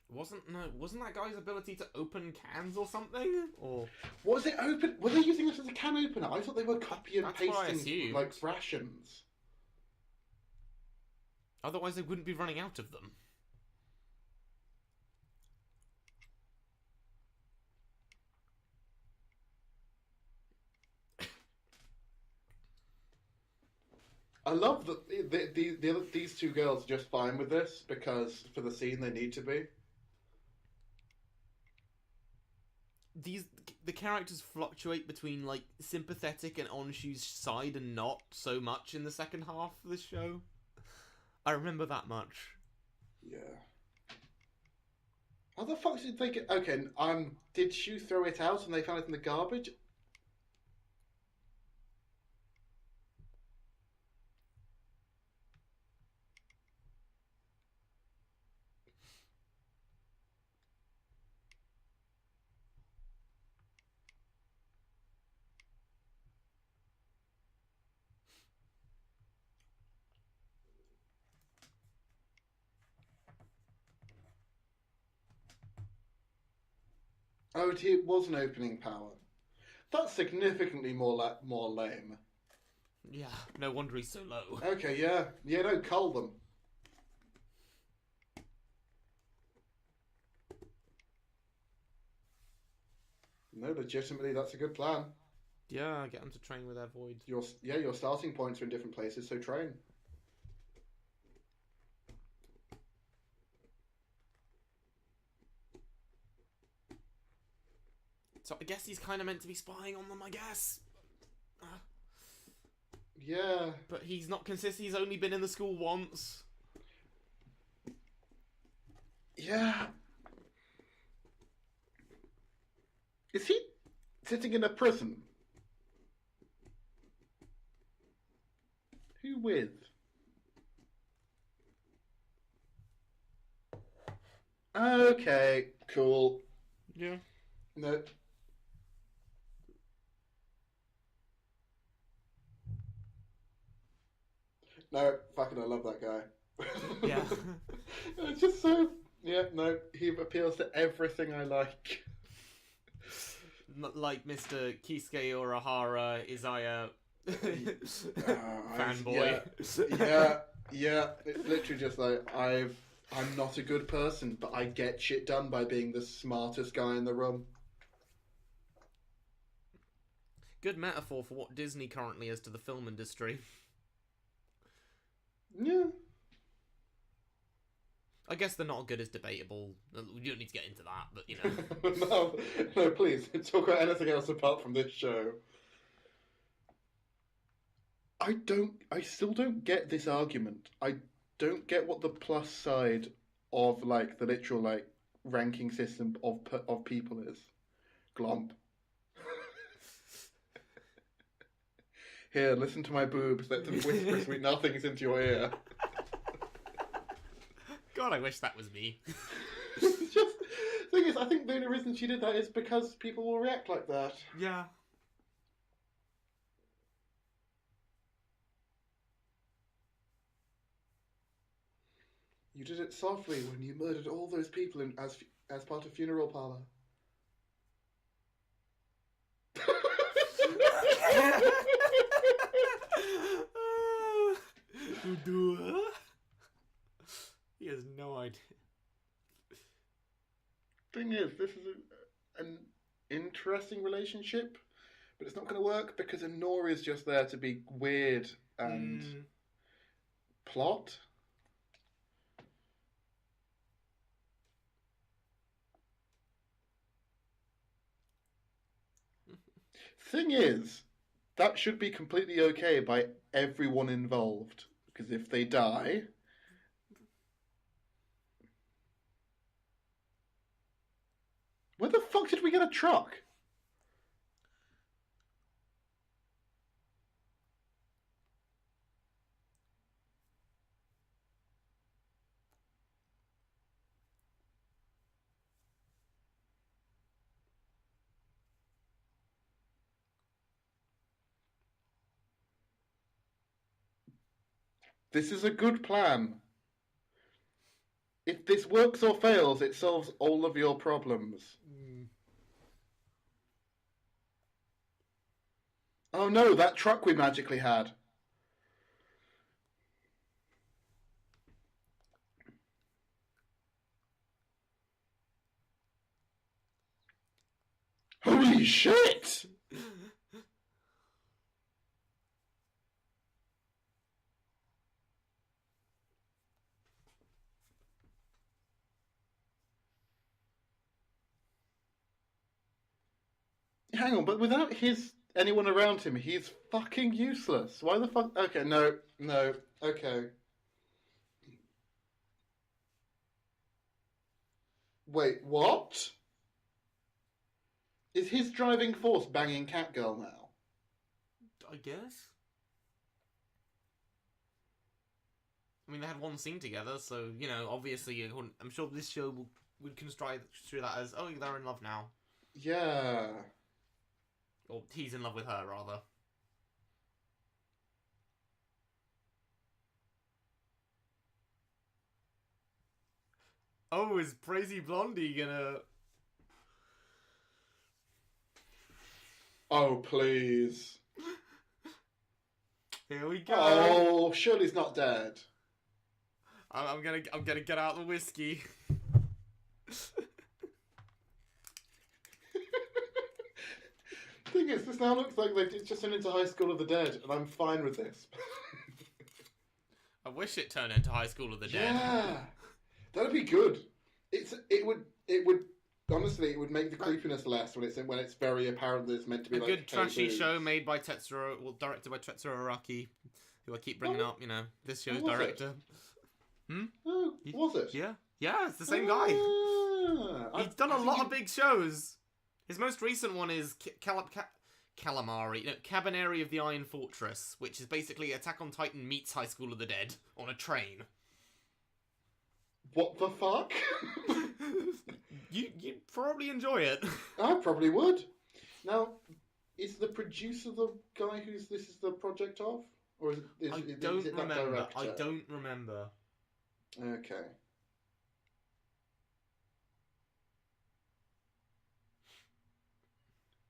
Wasn't that guy's ability to open cans or something? Or was it open? Were they using it as a can opener? I thought they were copy and That's what I pasting assumed. like rations. Otherwise, they wouldn't be running out of them. I love that these two girls are just fine with this because for the scene they need to be. The characters fluctuate between like sympathetic and Onshu's side and not so much in the second half of the show. I remember that much. Yeah. How the fuck did they get? Okay, did Shu throw it out and they found it in the garbage? Oh, it was an opening power. That's significantly more lame. Yeah, no wonder he's so low. Okay, yeah. Yeah, no, cull them. No, legitimately, that's a good plan. Yeah, get them to train with their void. Your starting points are in different places, so train. So I guess he's kind of meant to be spying on them, I guess. Yeah. But he's not consistent. He's only been in the school once. Yeah. Is he sitting in a prison? Who with? Okay, cool. Yeah. No. No, fucking I love that guy. Yeah. It's just so... Yeah, no, he appeals to everything I like. Not like Mr. Kisuke Urahara, Isaiah fanboy. Yeah. It's literally just like, I'm not a good person, but I get shit done by being the smartest guy in the room. Good metaphor for what Disney currently is to the film industry. Yeah. I guess they're not good is debatable. We don't need to get into that, but you know. no, please talk about anything else apart from this show. I still don't get this argument. I don't get what the plus side of like the literal like ranking system of people is. Glomp. Here, listen to my boobs. Let them whisper sweet nothings into your ear. God, I wish that was me. It's just, the thing is, I think the only reason she did that is because people will react like that. Yeah. You did it softly when you murdered all those people as part of funeral parlor. He has no idea. Thing is, this is an interesting relationship, but it's not going to work because Honora is just there to be weird and plot. Thing is, that should be completely okay by everyone involved. Because if they die... Where the fuck did we get a truck? This is a good plan. If this works or fails, it solves all of your problems. Oh no, that truck we magically had. Holy shit! Hang on, but without anyone around him, he's fucking useless. Why the fuck? Okay, no, okay. Wait, what? Is his driving force banging Catgirl now? I guess. I mean, they had one scene together, so, you know, obviously, I'm sure this show would construe that as, oh, they're in love now. Yeah. Or he's in love with her, rather. Oh, is Crazy Blondie gonna... Oh, please. Here we go. Oh, Shirley's not dead. I'm gonna get out the whiskey. Thing is, this now looks like they've just turned into High School of the Dead, and I'm fine with this. I wish it turned into High School of the Dead. Yeah, that'd be good. It would honestly, it would make the creepiness less when it's very apparent that it's meant to be a like good trashy boobs. show made by directed by Tetsuro Araki, who I keep bringing up. You know, this show's director. Oh, was it? Yeah, it's the same guy. He's done a lot of big shows. His most recent one is Cabaneri of the Iron Fortress, which is basically Attack on Titan meets High School of the Dead on a train. What the fuck? You'd probably enjoy it. I probably would. Now, is the producer the guy this is the project of? Or is it I that remember. director? I don't remember. Okay.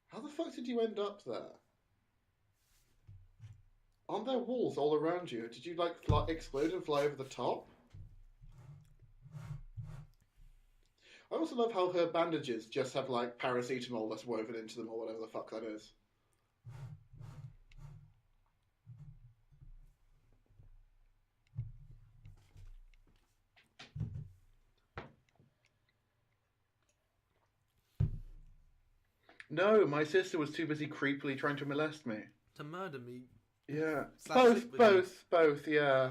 How the fuck did you end up there? Aren't there walls all around you? Did you, like, explode and fly over the top? I also love how her bandages just have, like, paracetamol that's woven into them or whatever the fuck that is. No, my sister was too busy creepily trying to molest me. To murder me. Yeah. Slapstick Both, yeah.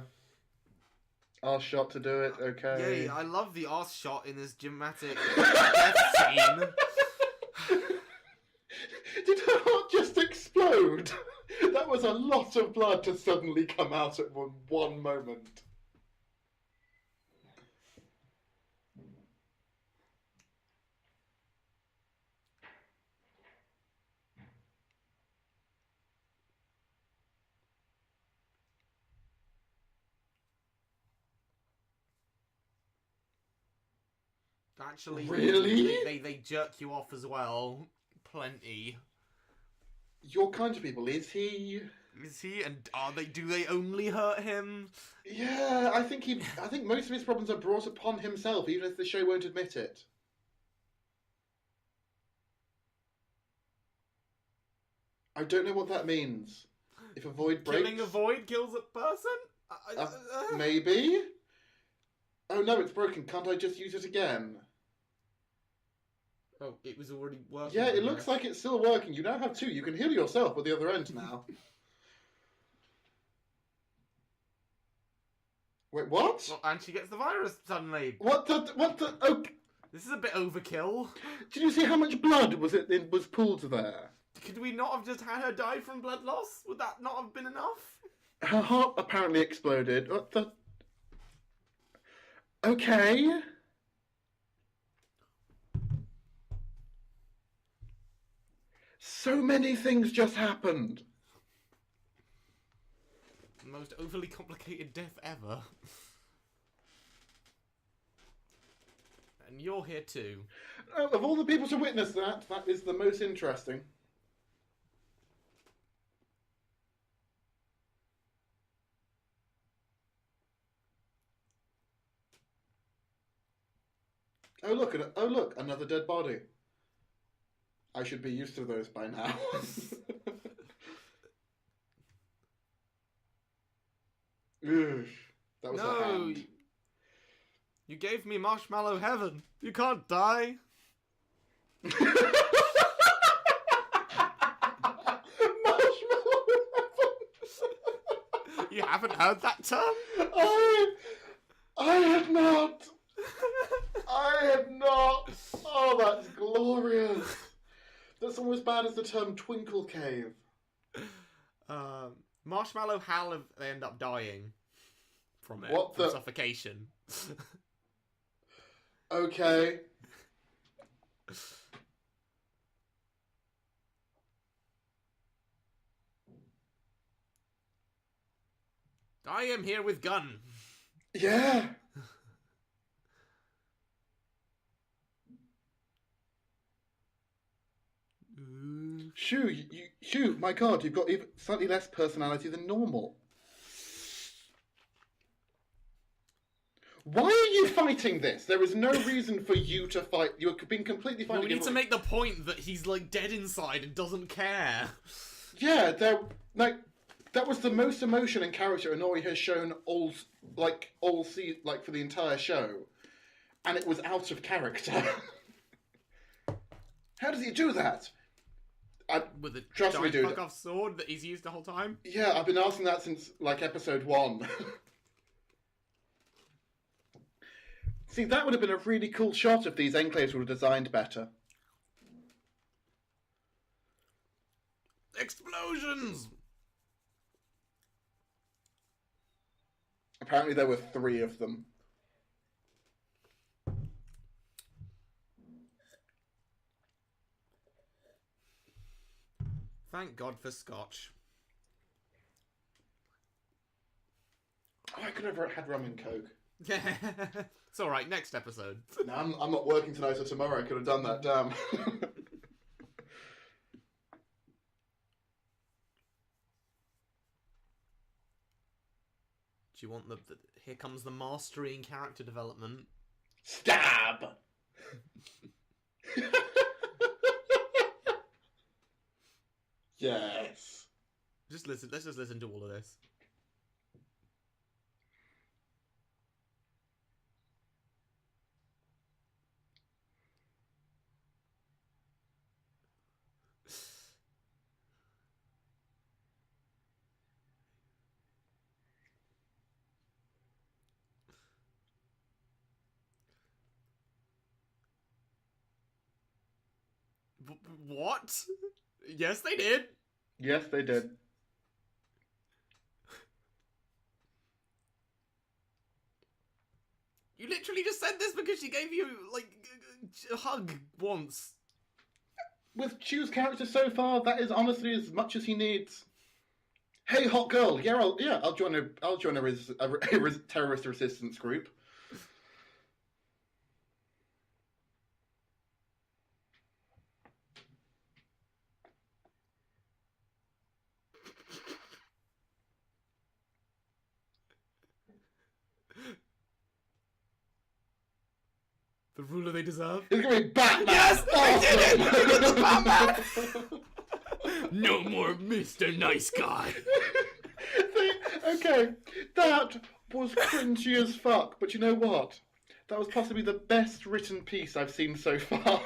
Arse shot to do it, okay. Yeah, I love the arse shot in this dramatic death scene. Did her heart just explode? That was a lot of blood to suddenly come out at one moment. Actually, really? They jerk you off as well. Plenty. Your kind of people, is he? Is he? And do they only hurt him? Yeah, I think most of his problems are brought upon himself, even if the show won't admit it. I don't know what that means. If a void breaks... Killing a void kills a person? Maybe? Oh no, it's broken. Can't I just use it again? Oh, it was already working. Yeah, it looks like it's still working. You now have 2. You can heal yourself with the other end now. Wait, what? Well, and she gets the virus suddenly. What the? Oh, This is a bit overkill. did you see how much blood was pooled there? Could we not have just had her die from blood loss? Would that not have been enough? Her heart apparently exploded. What the? Okay. So many things just happened. The most overly complicated death ever. And you're here too. Of all the people to witness that, that is the most interesting. Oh look, another dead body. I should be used to those by now. Ugh, that was a hand. You gave me marshmallow heaven. You can't die. Marshmallow heaven. You haven't heard that term? I have not. I have not. Oh, that's glorious. That's almost as bad as the term Twinkle Cave. Marshmallow Hal, they end up dying from it. What from the? Suffocation. Okay. I am here with gun. Yeah. Shoo, my god, you've got even slightly less personality than normal. Why are you fighting this? There is no reason for you to fight. You're being completely fine. We need to make the point that he's like dead inside and doesn't care. Yeah, that was the most emotion and character Inori has shown all for the entire show, and it was out of character. How does he do that? With a Trust me, giant dude. fuck-off sword that he's used the whole time? Yeah, I've been asking that since, episode 1. See, that would have been a really cool shot if these enclaves were designed better. Explosions! Apparently there were 3 of them. Thank God for scotch. Oh, I could have had rum and coke. Yeah, it's alright, next episode. No, I'm not working tonight or tomorrow. I could have done that, damn. Do you want the here comes the mastery and character development. Stab! Yes. Just listen. Let's just listen to all of this. What? Yes, they did. Yes, they did. You literally just said this because she gave you, like, a hug once. With Chu's character so far, that is honestly as much as he needs. Hey, hot girl. Yeah, I'll join a terrorist resistance group. The ruler they deserve. It's gonna be Batman. Yes, awesome. they did it. It's Batman. No more Mr. Nice Guy. Okay, that was cringy as fuck, but you know what? That was possibly the best written piece I've seen so far.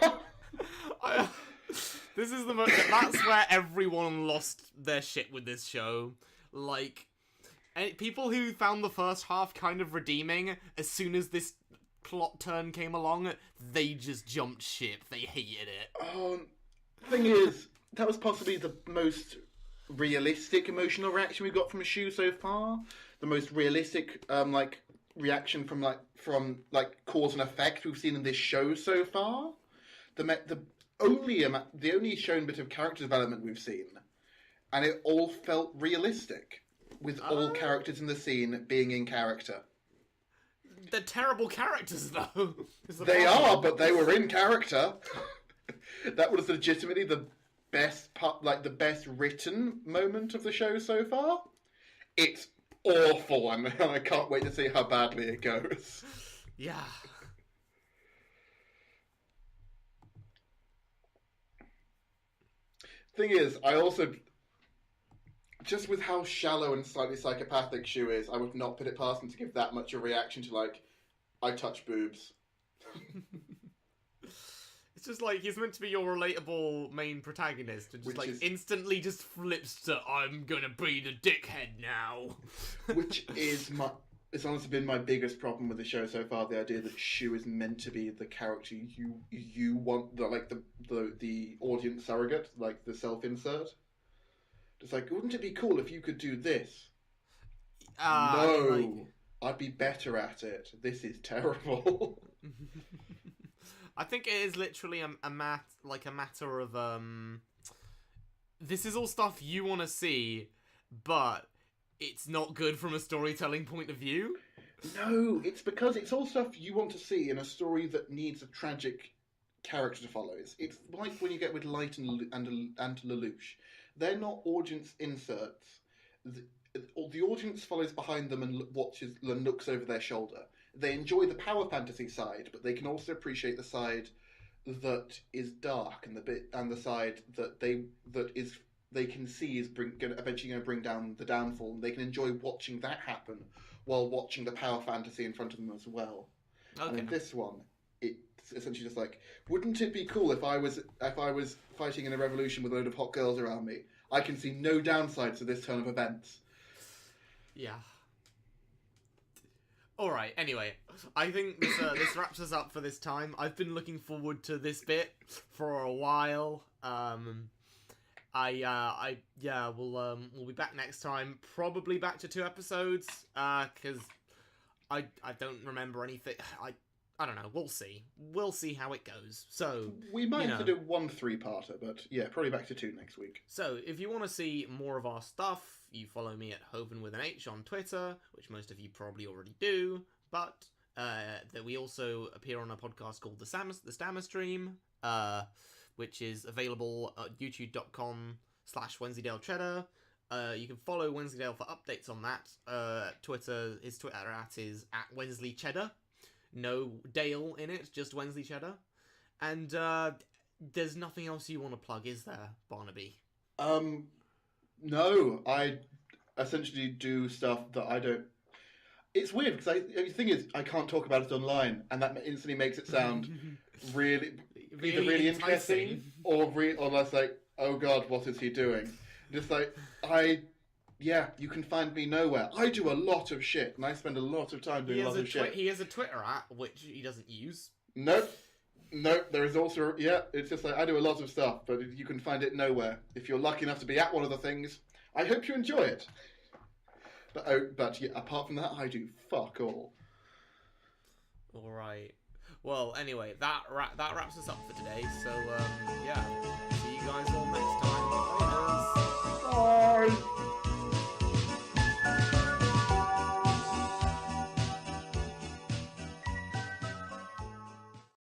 This is the moment. That's where everyone lost their shit with this show. Like, people who found the first half kind of redeeming, as soon as this plot turn came along, they just jumped ship. They hated it. Thing is, that was possibly the most realistic emotional reaction we've got from a shoe so far. The most realistic, reaction from cause and effect we've seen in this show so far. The only shown bit of character development we've seen, and it all felt realistic, with all characters in the scene being in character. They're terrible characters, though. They are, but they were in character. That was legitimately the best part, the best written moment of the show so far. It's awful, and I can't wait to see how badly it goes. Yeah. Thing is, I also, just with how shallow and slightly psychopathic Shu is, I would not put it past him to give that much a reaction to, I touch boobs. It's just he's meant to be your relatable main protagonist, and just instantly just flips to, I'm gonna be the dickhead now. Which is it's honestly been my biggest problem with the show so far, the idea that Shu is meant to be the character you want, the audience surrogate, the self-insert. Just wouldn't it be cool if you could do this? No, I'd be better at it. This is terrible. I think it is literally a matter of this is all stuff you want to see, but it's not good from a storytelling point of view. No, it's because it's all stuff you want to see in a story that needs a tragic character to follow. It's like when you get with Light and Lelouch. They're not audience inserts. The audience follows behind them and watches and looks over their shoulder. They enjoy the power fantasy side, but they can also appreciate the side that is dark and the side that they can see is eventually going to bring down the downfall, and they can enjoy watching that happen while watching the power fantasy in front of them as well. Okay. And in this one, it's essentially just wouldn't it be cool if I was fighting in a revolution with a load of hot girls around me? I can see no downsides to this turn of events. Yeah. Alright, anyway, I think this wraps us up for this time. I've been looking forward to this bit for a while. We'll be back next time, probably back to 2 episodes, because I don't remember anything. I don't know, we'll see how it goes. So we might have to do 1 3-parter, but yeah, probably back to 2 next week. So if you want to see more of our stuff, you follow me at Hovin with an H on Twitter, which most of you probably already do, but that we also appear on a podcast called the Stammer Stream, which is available at youtube.com/WednesdayDaleCheddar. You can follow Wensleydale for updates on that. His Twitter is at WensleyCheddar. No Dale in it, just Wensley Cheddar. And there's nothing else you want to plug, is there, Barnaby? No. I essentially do stuff that I don't... It's weird, because the thing is, I can't talk about it online, and that instantly makes it sound either really interesting, or less oh god, what is he doing? Just you can find me nowhere. I do a lot of shit, and I spend a lot of time doing a lot of shit. He has a Twitter which he doesn't use. Nope, there is also... Yeah, it's just I do a lot of stuff, but you can find it nowhere. If you're lucky enough to be at one of the things, I hope you enjoy it. But yeah, apart from that, I do fuck all. Alright. Well, anyway, that wraps us up for today, so, yeah.